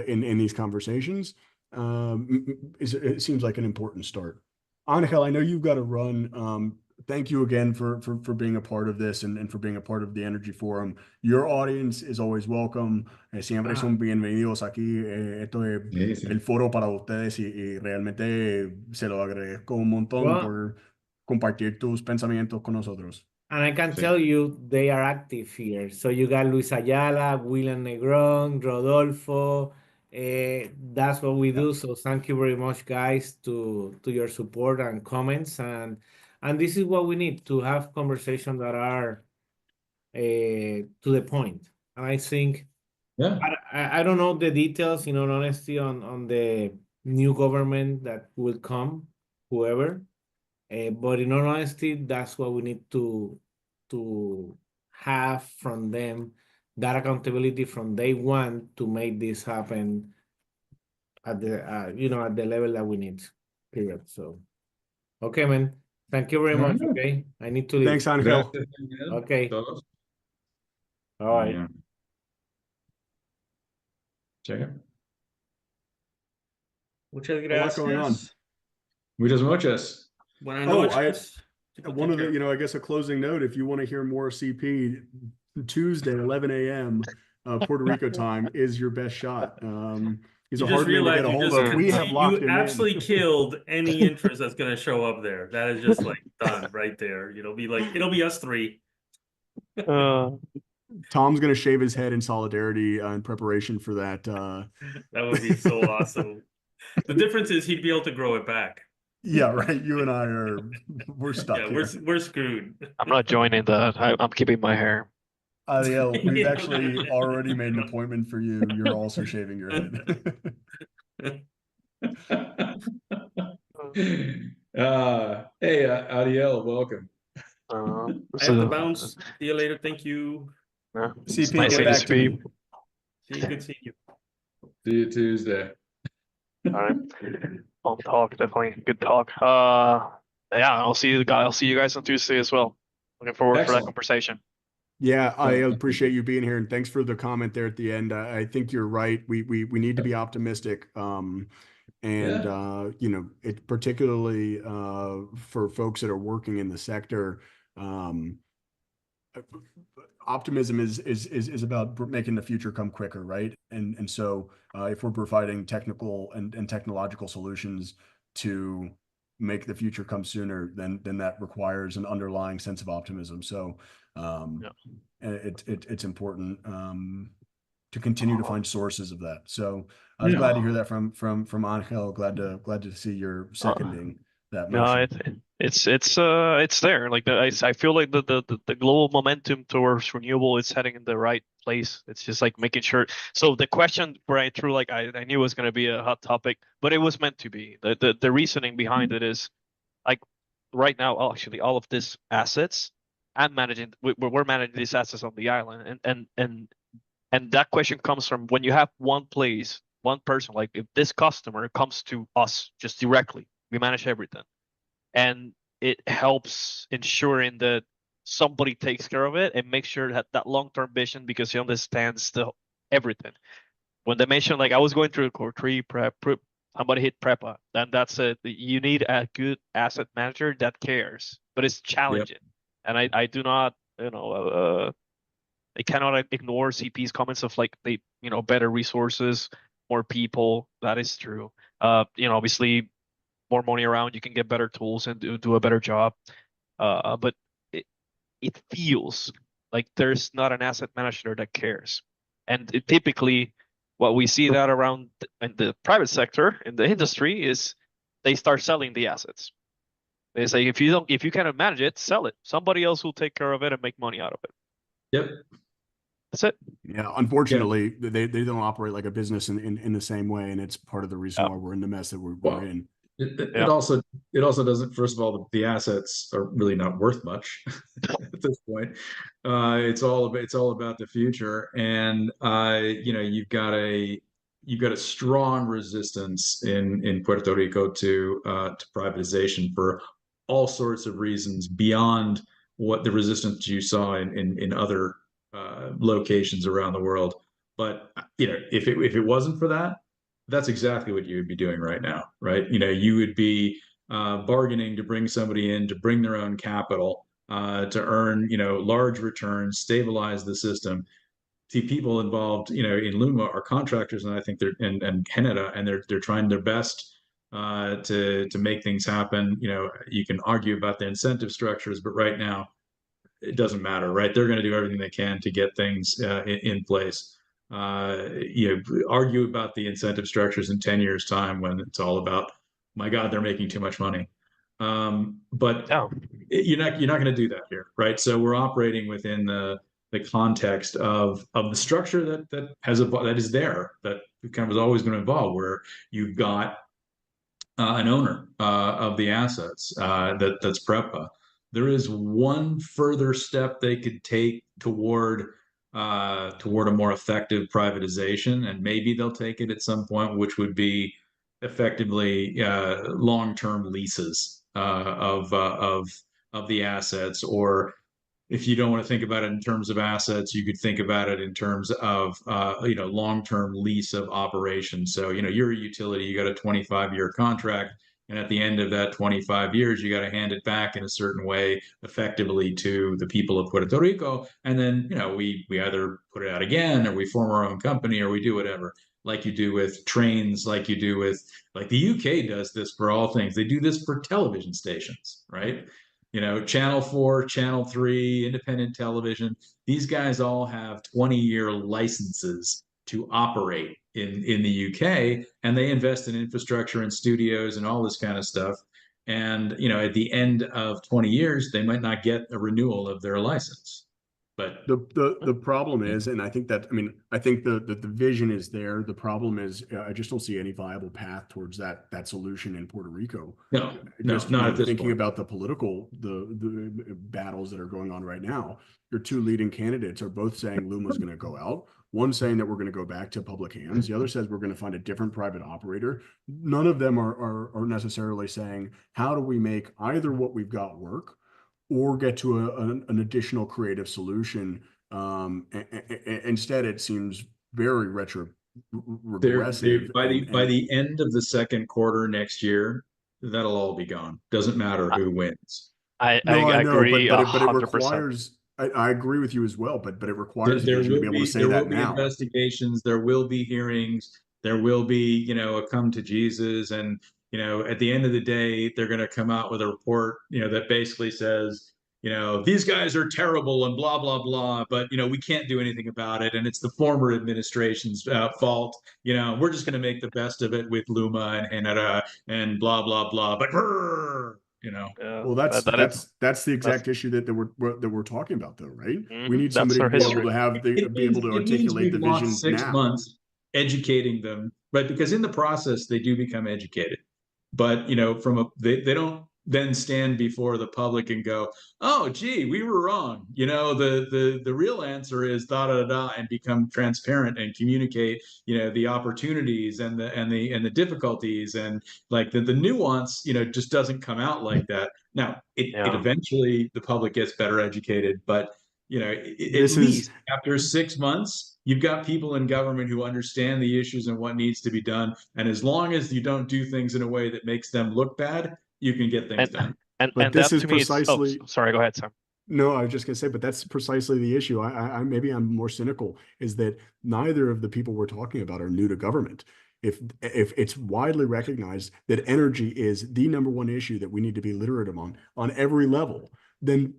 in these conversations. It seems like an important start. Angel, I know you've got to run. Thank you again for being a part of this and for being a part of the Energy Forum. Your audience is always welcome. Siempre son bienvenidos aquí. Esto es el foro para ustedes y realmente se lo agradezco un montón por compartir tus pensamientos con nosotros. And I can tell you they are active here. So you got Luis Ayala, William Negron, Rodolfo. That's what we do. So thank you very much, guys, to your support and comments. And this is what we need to have conversations that are to the point. And I think Yeah. I don't know the details, in all honesty, on the new government that will come, whoever. But in all honesty, that's what we need to have from them, that accountability from day one to make this happen at the at the level that we need. Period. So, okay, man. Thank you very much. Okay, I need to leave. Thanks, Angel. Okay. Todos. All right. Yeah. Check it. Muchas A lot going on. gracias. Muchas muchas. Buenas Oh, noches. One of the, I guess a closing note, if you want to hear more CP, Tuesday, 11 a.m. Puerto Rico time is your best shot. He's You a just hard man to realized get a you hold just of. We have locked you him absolutely in. killed any interest that's going to show up there. That is just like done right there. It'll be us three. Tom's going to shave his head in solidarity in preparation for that. That would be so awesome. The difference is he'd be able to grow it back. Yeah, right. You and I we're stuck Yeah, here. we're screwed. I'm not joining that. I'm keeping my hair. Ariel, we've actually already made an appointment for you. You're also shaving your head. Hey, Adiel, welcome. I have to bounce. See you later. Thank you. CP, nice get back to CP. me. See you. Good seeing you. See you Tuesday. All right. Fun talk, definitely good talk. Yeah, I'll see you guys on Tuesday as well. Looking forward for that Excellent. conversation. Yeah, I appreciate you being here, and thanks for the comment there at the end. I think you're right. We need to be optimistic. It particularly for folks that are working in the sector. Optimism is about making the future come quicker, right? And so if we're providing technical and technological solutions to make the future come sooner, then that requires an underlying sense of optimism. So it's important to continue to find sources of that. So I was glad to hear that from Angel. Glad to see you're seconding that motion. No, it's there. Like I feel like the global momentum towards renewable is heading in the right place. It's just like making sure. So the question right through, like I knew it was going to be a hot topic, but it was meant to be. The reasoning behind it is like right now, actually, all of these assets and we're managing these assets on the island, and that question comes from when you have one place, one person. Like if this customer comes to us just directly, we manage everything. And it helps ensuring that somebody takes care of it and makes sure that long-term vision, because he understands everything. When they mentioned, like I was going through core 3 prep, somebody hit PREPA, then that's it. You need a good asset manager that cares, but it's challenging. Yep. And I do not, I cannot ignore CP's comments of like better resources, more people. That is true. Obviously more money around, you can get better tools and do a better job. But it feels like there's not an asset manager that cares. And typically what we see that around in the private sector, in the industry, is they start selling the assets. They say, if you cannot manage it, sell it. Somebody else will take care of it and make money out of it. Yep. That's it. Yeah, unfortunately, they don't operate like a business in the same way, and it's part of the reason why we're in the mess that we're in. It also doesn't. First of all, the assets are really not worth much at this point. It's all about the future, and you've got a strong resistance in Puerto Rico to privatization for all sorts of reasons beyond what the resistance you saw in other locations around the world. But if it wasn't for that, that's exactly what you would be doing right now, right? You would be bargaining to bring somebody in to bring their own capital to earn large returns, stabilize the system. See, people involved in Luma are contractors, and I think they're and Canada, and they're trying their best to make things happen. You can argue about the incentive structures, but right now it doesn't matter, right? They're going to do everything they can to get things in place. Argue about the incentive structures in 10 years time when it's all about, my God, they're making too much money. But you're not going to do that here, right? So we're operating within the the context of the structure that is there, that kind of is always going to evolve, where you've got an owner of the assets that's PREPA. There is one further step they could take toward a more effective privatization, and maybe they'll take it at some point, which would be effectively long-term leases of the assets. Or if you don't want to think about it in terms of assets, you could think about it in terms of long-term lease of operations. So you're a utility, you got a 25-year contract, and at the end of that 25 years, you got to hand it back in a certain way, effectively, to the people of Puerto Rico. And then we either put it out again, or we form our own company, or we do whatever, like you do with trains, like you do with, like the UK does this for all things. They do this for television stations, right? Channel 4, Channel 3, independent television. These guys all have 20-year licenses to operate in the UK, and they invest in infrastructure and studios and all this kind of stuff. And at the end of 20 years, they might not get a renewal of their license. But the problem is, and I think that, I think the vision is there. The problem is, I just don't see any viable path towards that solution in Puerto Rico. No, just not at this thinking point. about the political the battles that are going on right now. Your two leading candidates are both saying Luma's going to go out. One saying that we're going to go back to public hands. The other says we're going to find a different private operator. None of them are necessarily saying, how do we make either what we've got work, or get to an additional creative solution. Instead, it seems very regressive. By the end of the second quarter next year, that'll all be gone. Doesn't matter who wins. I agree, but it 100%. requires. I agree with you as well, but it requires There you to be able to say there that will be now. investigations. There will be hearings. There will be a come to Jesus, and at the end of the day, they're going to come out with a report that basically says these guys are terrible and blah blah blah, but we can't do anything about it, and it's the former administration's fault. We're just going to make the best of it with Luma and blah blah blah. But well, that's the exact issue that we're talking about, though, right? We need somebody to be able to have be able to articulate the vision 6 now. months educating them, right? Because in the process they do become educated, but they don't then stand before the public and go, oh gee, we were wrong, the real answer is da da da, and become transparent and communicate the opportunities and the difficulties, and like the nuance just doesn't come out like that. Now it eventually the public gets better educated, but at least after 6 months, you've got people in government who understand the issues and what needs to be done. And as long as you don't do things in a way that makes them look bad, you can get things done. But this is precisely. Sorry, go ahead, Sam. No, I was just gonna say, but that's precisely the issue. I maybe I'm more cynical, is that neither of the people we're talking about are new to government. If it's widely recognized that energy is the number one issue that we need to be literate on every level, then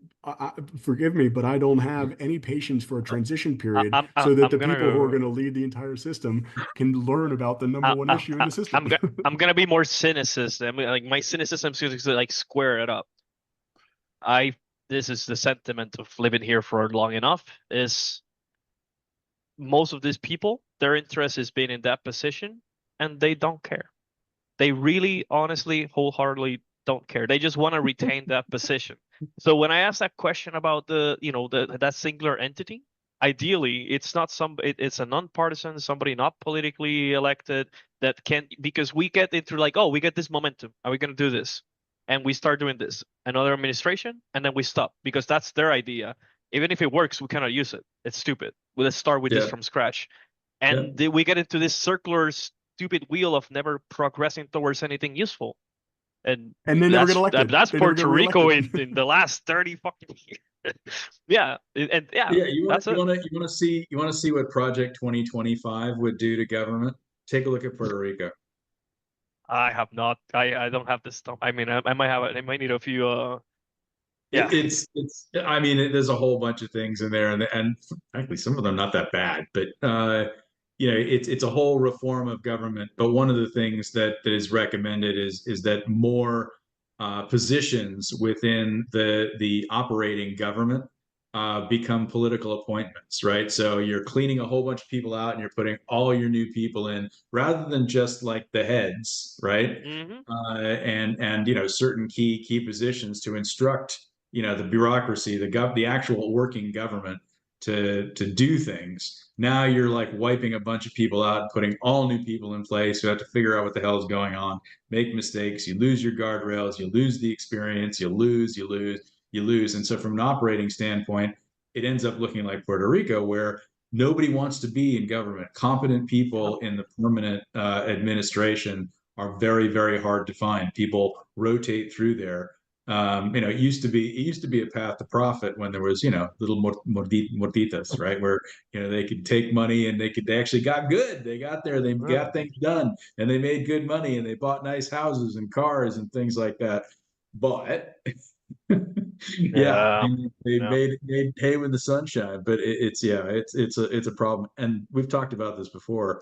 forgive me, but I don't have any patience for a transition period so that the people who are going to lead the entire system can learn about the number one issue in the system. I'm going to be more cynicism. Like my cynicism is to like square it up. This is the sentiment of living here for long enough, is most of these people, their interest is being in that position, and they don't care. They really, honestly, wholeheartedly don't care. They just want to retain that position. So when I ask that question about that singular entity, ideally it's not it's a non-partisan, somebody not politically elected that can, because we get into like, oh, we get this momentum, are we going to do this, and we start doing this, another administration, and then we stop because that's their idea. Even if it works, we cannot use it. It's stupid. Let's start with this from scratch, and we get into this circular stupid wheel of never progressing towards anything useful. And they never get elected. That's Puerto Rico in the last 30 fucking years. You want to see what Project 2025 would do to government? Take a look at Puerto Rico. I have not. I don't have this stuff. I mean, I might have it. I might need a few. It's. I mean, there's a whole bunch of things in there, and frankly, some of them not that bad, but. It's a whole reform of government. But one of the things that is recommended is that more positions within the operating government become political appointments, right? So you're cleaning a whole bunch of people out and you're putting all your new people in rather than just like the heads, right? Hmm. And certain key positions to instruct the bureaucracy, the actual working government to do things. Now you're like wiping a bunch of people out and putting all new people in place who have to figure out what the hell is going on, make mistakes, you lose your guardrails, you lose the experience, you lose. And so from an operating standpoint, it ends up looking like Puerto Rico, where nobody wants to be in government. Competent people in the permanent administration are very, very hard to find. People rotate through there. It used to be a path to profit when there was, little morditas, right? Where, they could take money and they actually got good. They got there, they got things done, and they made good money, and they bought nice houses and cars and things like that. But yeah, they made hay when the sun shine, but it's a problem, and we've talked about this before.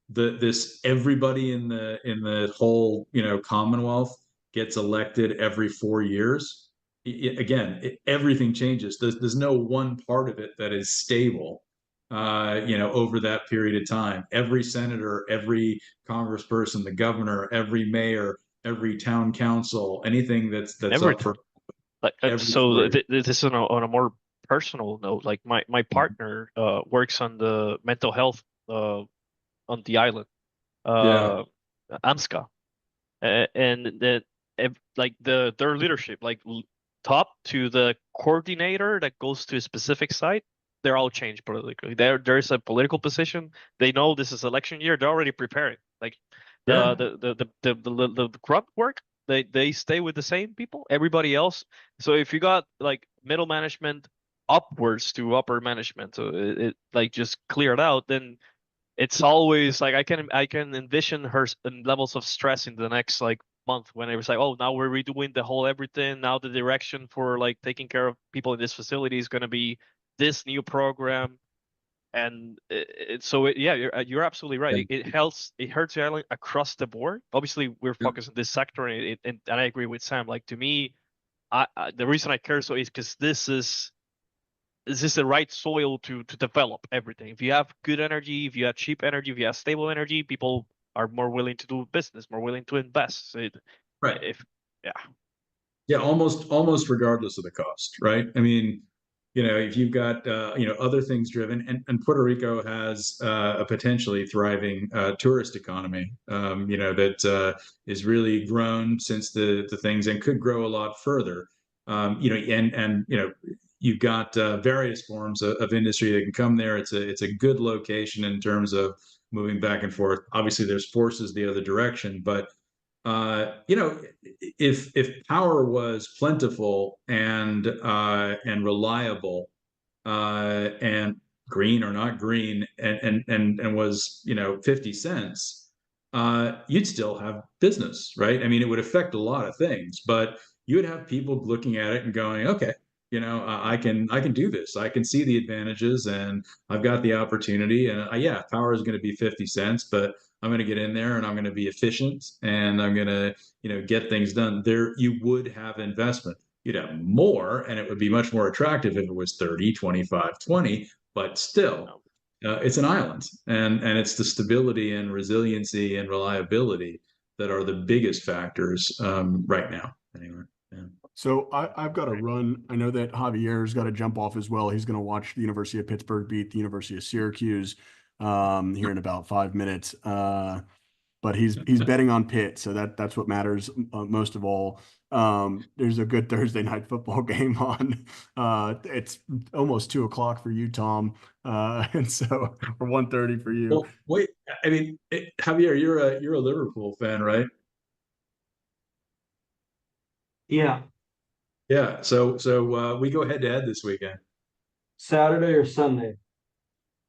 This everybody in the whole Commonwealth gets elected every 4 years. Again, everything changes. There's no one part of it that is stable. Over that period of time, every senator, every congressperson, the governor, every mayor, every town council, anything that's up for Like every so, 4 years. this is on a more personal note. Like my partner works on the mental health on the island, Yeah, uh, AMSCA, and like their leadership, like top to the coordinator that goes to a specific site, they're all changed politically. There's a political position. They know this is election year. They're already preparing. Like yeah, the grunt work, they stay with the same people. Everybody else. So if you got like middle management upwards to upper management, so it like just cleared out, then it's always like I can envision her levels of stress in the next like month when it was like, oh, now we're redoing the whole everything. Now the direction for like taking care of people in this facility is going to be this new program, and yeah, you're absolutely right. It hurts the island across the board. Obviously, we're yeah. focused on this sector, and I agree with Sam. Like to me, the reason I care so is because this is the right soil to develop everything. If you have good energy, if you have cheap energy, if you have stable energy, people are more willing to do business, more willing to invest. So Right. Yeah, Yeah, almost regardless of the cost, right? I mean, if you've got other things driven, and Puerto Rico has a potentially thriving tourist economy, that is really grown since the things and could grow a lot further. And you've got various forms of industry that can come there. It's a good location in terms of moving back and forth. Obviously, there's forces the other direction, but if power was plentiful and reliable, and green or not green, and was 50 cents, you'd still have business, right? I mean, it would affect a lot of things, but you would have people looking at it and going, okay, I can do this. I can see the advantages, and I've got the opportunity. And yeah, power is going to be 50 cents, but I'm going to get in there and I'm going to be efficient and I'm going to, get things done. There, you would have investment. You'd have more, and it would be much more attractive if it was 30, 25, 20, but still, it's an island, and it's the stability and resiliency and reliability that are the biggest factors right now. Anyway, yeah. So I've got to run. I know that Javier's got to jump off as well. He's going to watch the University of Pittsburgh beat the University of Syracuse here in about 5 minutes. But he's betting on Pitt, so that's what matters most of all. There's a good Thursday night football game on. It's almost 2 o'clock for you, Tom, and so or 1:30 for you. Well, wait. I mean, Javier, you're a Liverpool fan, right? Yeah, Yeah. So we go head to head this weekend. Saturday or Sunday.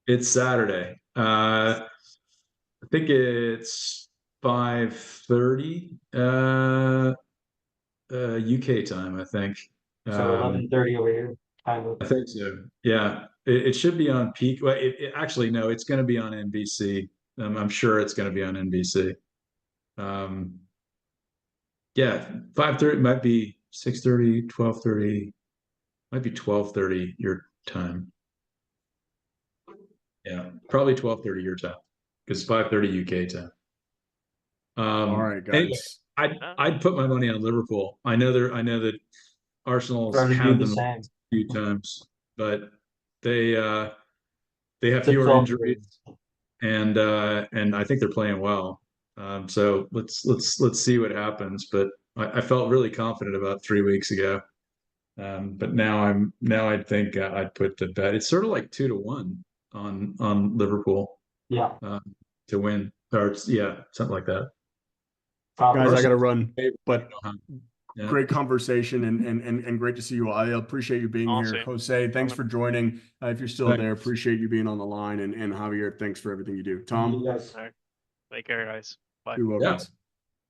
It's Saturday. I think it's 5:30 UK time, I think. So 11:30 over here, kind of. I think so. Yeah. It should be on peak. Well, actually, no, it's going to be on NBC. I'm sure it's going to be on NBC. Um, yeah, 5:30 might be 6:30, 12:30. might be 12:30 your time. Yeah, probably 12:30 your time because 5:30 UK time. All right, Anyway, guys. I'd put my money on Liverpool. I know that Arsenal's Try to do had the them a same. few times, but they uh they have It's fewer all injuries, and I think they're playing well. So let's see what happens. But I felt really confident about 3 weeks ago. But now I think I'd put the bet. It's sort of like 2-1 on Liverpool Yeah. to win, or yeah, something like that. Guys, I got to Arsenal's run, favorite, but yeah. great conversation and great to see you all. I appreciate you being here. Awesome. Jose, thanks for joining. If you're still Thanks. there, appreciate you being on the line. And Javier, thanks for everything you do. Tom, Yes. All right. Take care, guys. Bye. you're welcome. Yeah.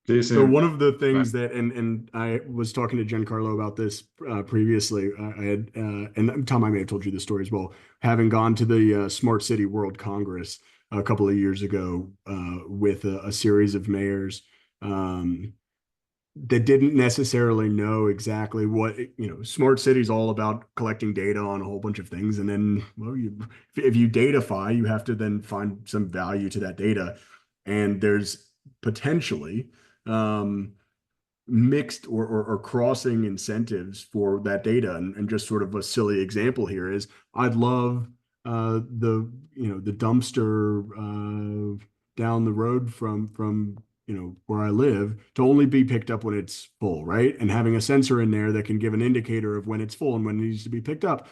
See you So soon. one of the things that, and I was talking to Giancarlo about this previously. I had, and Tom, I may have told you this story as well. Having gone to the Smart City World Congress a couple of years ago with a series of mayors that didn't necessarily know exactly what, smart cities all about collecting data on a whole bunch of things. And then, well, if you datafy, you have to then find some value to that data. And there's potentially mixed or crossing incentives for that data. And just sort of a silly example here is I'd love the dumpster down the road from where I live to only be picked up when it's full, right? And having a sensor in there that can give an indicator of when it's full and when it needs to be picked up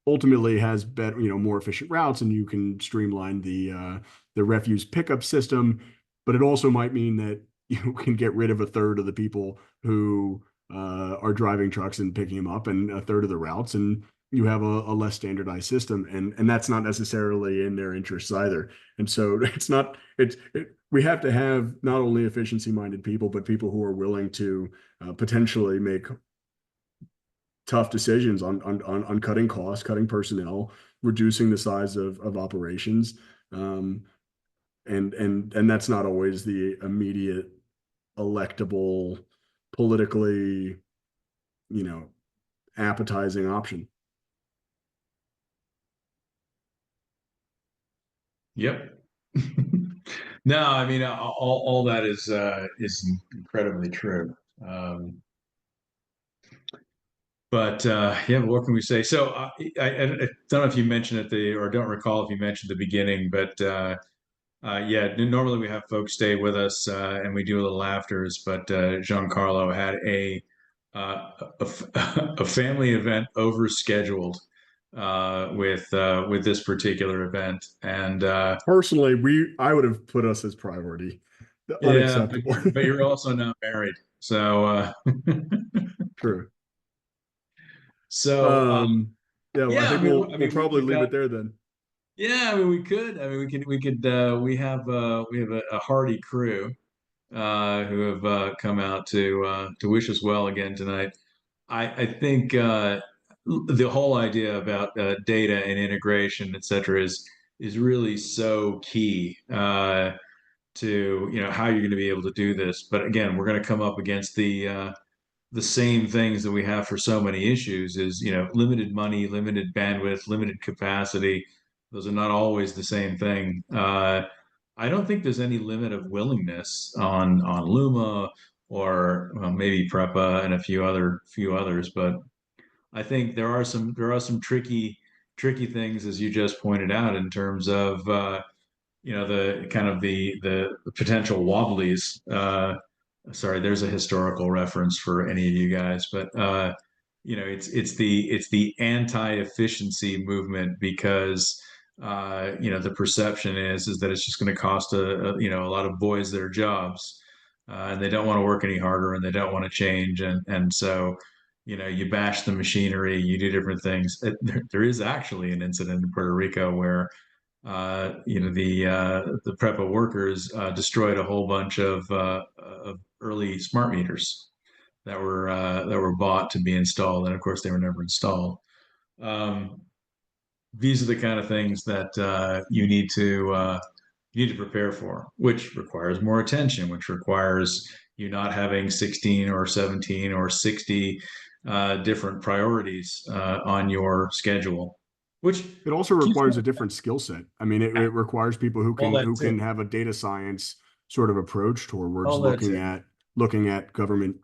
ultimately has better, more efficient routes, and you can streamline the refuse pickup system. But it also might mean that you can get rid of a third of the people who are driving trucks and picking them up, and a third of the routes, and you have a less standardized system, and that's not necessarily in their interests either. And so we have to have not only efficiency minded people, but people who are willing to potentially make tough decisions on cutting costs, cutting personnel, reducing the size of operations. And that's not always the immediate electable, politically, appetizing option. Yep. No, I mean all that is incredibly true. But yeah, what can we say? So I don't know if you mentioned or don't recall if you mentioned the beginning, but yeah, normally we have folks stay with us and we do a little afters, but Giancarlo had a family event overscheduled with this particular event, and personally, I would have put us as priority. yeah, Unacceptable. but you're also not married, so True. so yeah, well, I yeah, think we'll probably leave it there then. yeah, I mean, we could. I mean, we could. We have a hardy crew who have come out to wish us well again tonight. I think the whole idea about data and integration, et cetera, is really so key to how you're going to be able to do this. But again, we're going to come up against the same things that we have for so many issues is limited money, limited bandwidth, limited capacity. Those are not always the same thing. I don't think there's any limit of willingness on Luma or maybe PREPA and a few others, but I think there are some tricky things, as you just pointed out, in terms of the kind of the potential wobblies. Sorry, there's a historical reference for any of you guys, but it's the anti-efficiency movement because the perception is that it's just going to cost a lot of boys their jobs, and they don't want to work any harder and they don't want to change, and so you bash the machinery, you do different things. There is actually an incident in Puerto Rico where the PREPA workers destroyed a whole bunch of early smart meters that were bought to be installed, and of course they were never installed. These are the kind of things that you need to prepare for, which requires more attention, which requires you not having 16 or 17 or 60 different priorities on your schedule, which It also keeps requires a different skill set. I mean, it requires people who all that who too. can have a data science sort of approach towards All that looking at government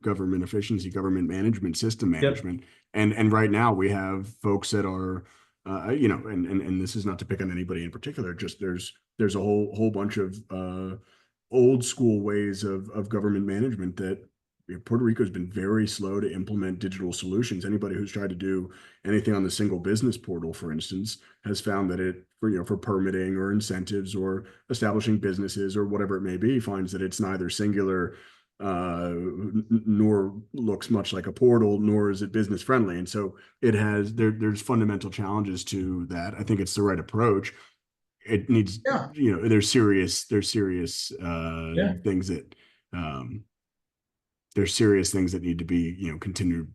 efficiency, government management, system management. And right now we have folks that are you know, and this is not to pick on anybody in particular, just there's a whole bunch of old school ways of government management that Puerto Rico has been very slow to implement digital solutions. Anybody who's tried to do anything on the single business portal, for instance, has found that it, for, you know, for permitting or incentives or establishing businesses or whatever it may be, finds that it's neither singular nor looks much like a portal, nor is it business friendly. And so it has there's fundamental challenges to that. I think it's the right approach. It needs, you know, there's serious things that there's serious things that need to be, you know, continued,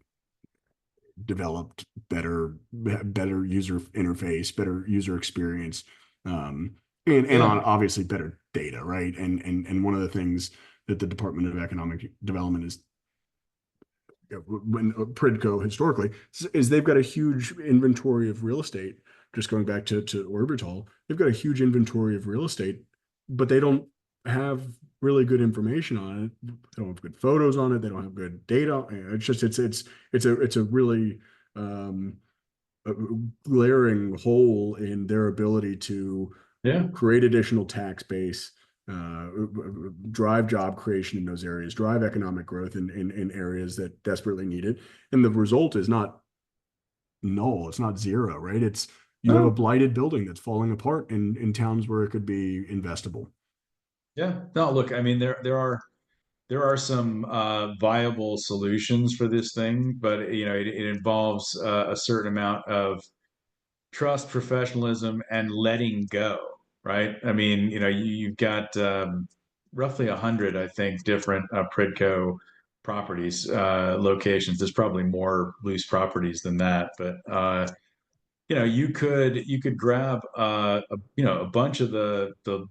developed, better user interface, better user experience, and on obviously better data, right? And one of the things that the Department of Economic Development is, when Pridco historically, is they've got a huge inventory of real estate. Just going back to Orbital, they've got a huge inventory of real estate, but they don't have really good information on it. They don't have good photos on it. They don't have good data. It's just it's a really a glaring hole in their ability to create additional tax base, drive job creation in those areas, drive economic growth in areas that desperately need it. And the result is not null. It's not zero, right? It's, you have a blighted building that's falling apart in towns where it could be investable. Yeah. No, look, I mean, there are some viable solutions for this thing, but you know, it involves a certain amount of trust, professionalism, and letting go, right? I mean, you know, you've got roughly 100, I think, different Pridco properties, locations. There's probably more loose properties than that, but you know, you could grab you know, a bunch of the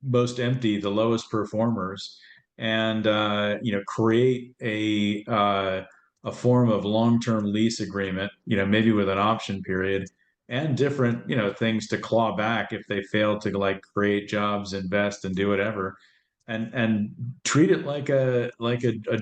most empty, the lowest performers, and you know, create a form of long-term lease agreement, you know, maybe with an option period and different, you know, things to claw back if they fail to like create jobs, invest, and do whatever. And treat it like a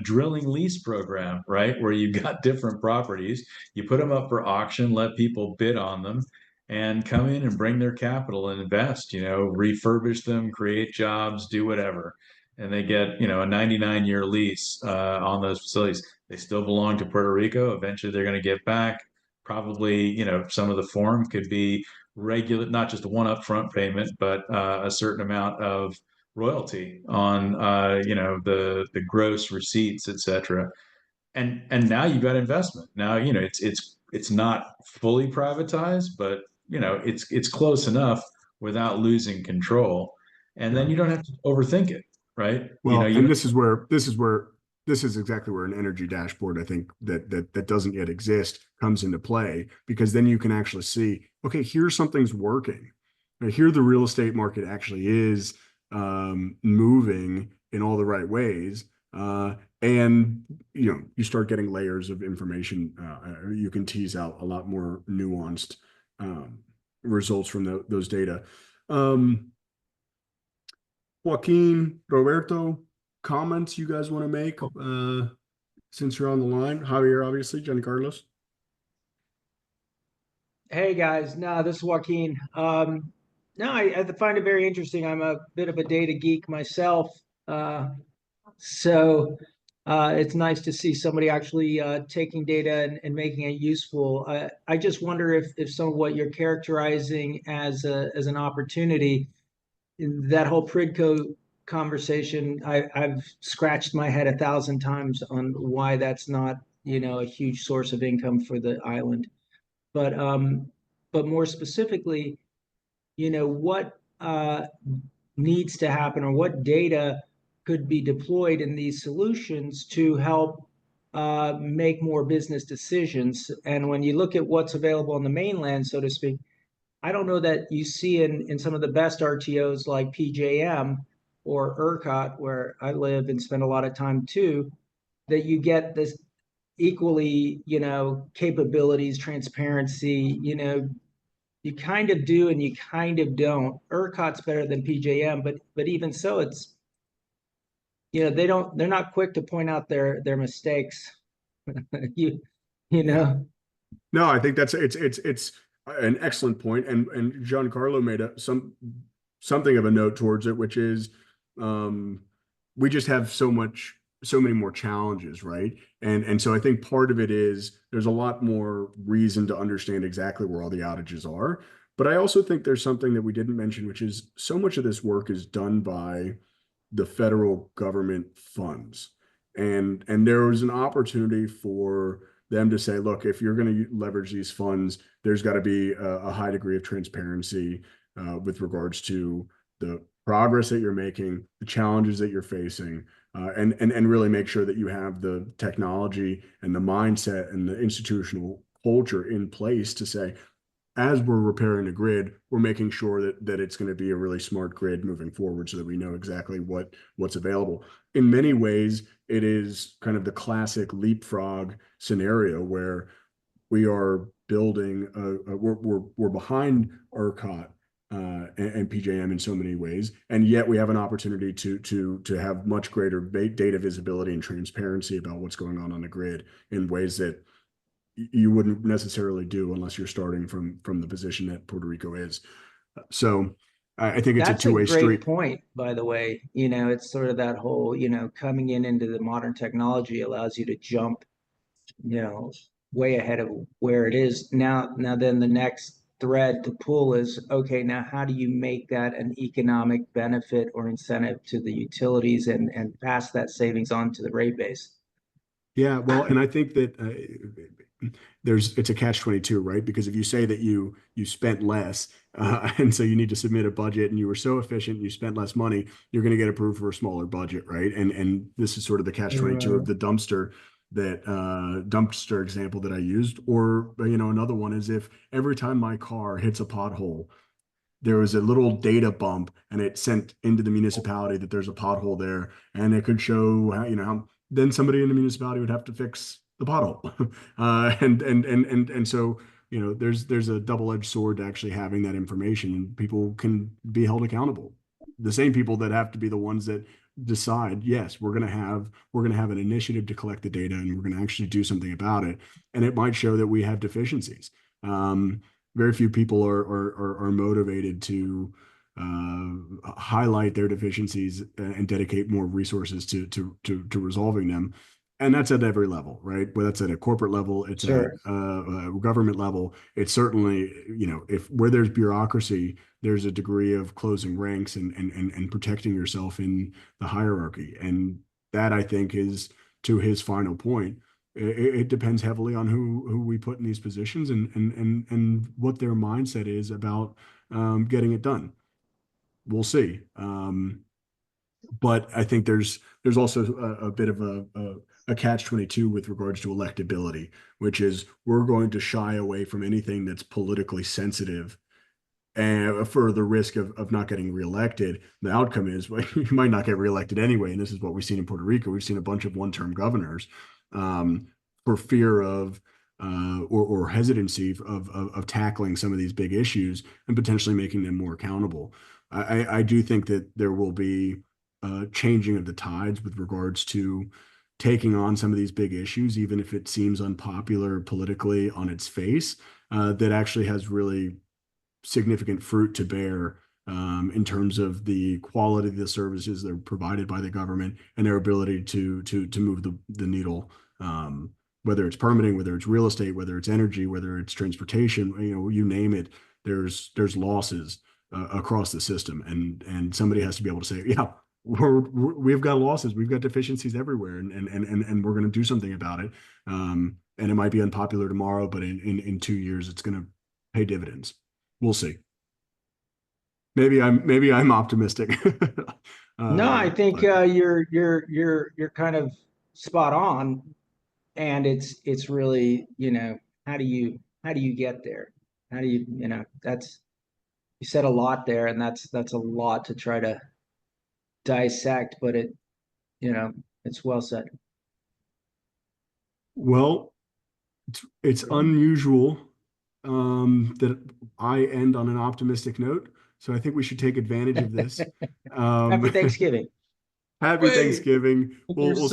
drilling lease program, right? Where you've got different properties, you put them up for auction, let people bid on them, and come in and bring their capital and invest, you know, refurbish them, create jobs, do whatever. And they get, you know, a 99-year lease on those facilities. They still belong to Puerto Rico. Eventually they're going to get back. Probably, you know, some of the form could be regular, not just one upfront payment, but a certain amount of royalty on, you know, the gross receipts, etc. And now you've got investment. Now, you know, it's not fully privatized, but you know, it's close enough without losing control. And then you don't have to overthink it, right? Well, you know, and this is exactly where an energy dashboard, I think, that doesn't yet exist comes into play, because then you can actually see, okay, here's something's working. Here the real estate market actually is moving in all the right ways. And you know, you start getting layers of information. You can tease out a lot more nuanced results from those data. Joaquin, Roberto, comments you guys want to make since you're on the line? Javier, obviously, Giancarlos. Hey guys, no, this is Joaquin. No, I find it very interesting. I'm a bit of a data geek myself, so it's nice to see somebody actually taking data and making it useful. I just wonder if some of what you're characterizing as an opportunity, that whole Pridco conversation, I've scratched my head 1,000 times on why that's not, you know, a huge source of income for the island. But more specifically, you know, what needs to happen, or what data could be deployed in these solutions to help make more business decisions. And when you look at what's available on the mainland, so to speak, I don't know that you see in some of the best RTOs like PJM or ERCOT, where I live and spend a lot of time too, that you get this equally, capabilities, transparency, you kind of do and you kind of don't. ERCOT's better than PJM, but even so, it's, they're not quick to point out their mistakes. you know. No, I think that's it's an excellent point, and Giancarlo made something of a note towards it, which is we just have so many more challenges, right? And so I think part of it is there's a lot more reason to understand exactly where all the outages are. But I also think there's something that we didn't mention, which is so much of this work is done by the federal government funds. And there was an opportunity for them to say, look, if you're going to leverage these funds, there's got to be a high degree of transparency with regards to the progress that you're making, the challenges that you're facing, and really make sure that you have the technology and the mindset and the institutional culture in place to say, as we're repairing the grid, we're making sure that it's going to be a really smart grid moving forward so that we know exactly what's available. In many ways, it is kind of the classic leapfrog scenario where we are building, we're behind ERCOT and PJM in so many ways, and yet we have an opportunity to have much greater data visibility and transparency about what's going on the grid in ways that you wouldn't necessarily do unless you're starting from the position that Puerto Rico is. So I think it's That's a two-way great street. point, by the way. It's sort of that whole, coming into the modern technology allows you to jump, way ahead of where it is. Now then the next thread to pull is, okay, now how do you make that an economic benefit or incentive to the utilities and pass that savings on to the rate base? Yeah, well, and I think that it's a catch-22, right? Because if you say that you spent less, and so you need to submit a budget, and you were so efficient, you spent less money, you're going to get approved for a smaller budget, right? And this is sort of the catch-22 of the dumpster example that I used. Or another one is if every time my car hits a pothole, there was a little data bump and it sent into the municipality that there's a pothole there, and it could show how then somebody in the municipality would have to fix the pothole. And so there's a double-edged sword to actually having that information, and people can be held accountable. The same people that have to be the ones that decide, yes, we're going to have an initiative to collect the data, and we're going to actually do something about it, and it might show that we have deficiencies. Very few people are motivated to highlight their deficiencies and dedicate more resources to resolving them. And that's at every level, right? Whether that's at a corporate level, it's Sure. at a government level. It's certainly, if where there's bureaucracy, there's a degree of closing ranks and protecting yourself in the hierarchy. And that, I think, is, to his final point, it depends heavily on who we put in these positions and what their mindset is about getting it done. We'll see. But I think there's also a bit of a catch-22 with regards to electability, which is we're going to shy away from anything that's politically sensitive and for the risk of not getting reelected. The outcome is, well, you might not get reelected anyway. And this is what we've seen in Puerto Rico. We've seen a bunch of one-term governors for fear of or hesitancy of tackling some of these big issues and potentially making them more accountable. I do think that there will be changing of the tides with regards to taking on some of these big issues, even if it seems unpopular politically on its face, that actually has really significant fruit to bear in terms of the quality of the services that are provided by the government and their ability to move the needle, whether it's permitting, whether it's real estate, whether it's energy, whether it's transportation, you name it. There's losses across the system, and somebody has to be able to say, yeah, we've got losses, we've got deficiencies everywhere, and we're going to do something about it. And it might be unpopular tomorrow, but in 2 years, it's going to pay dividends. We'll see. Maybe I'm optimistic. No, I think you're kind of spot on, and it's really, how do you get there? How do you you said a lot there, and that's a lot to try to dissect, but it's well said. Well, it's unusual that I end on an optimistic note, so I think we should take advantage of this. Happy Thanksgiving. Happy Thanksgiving. There's We'll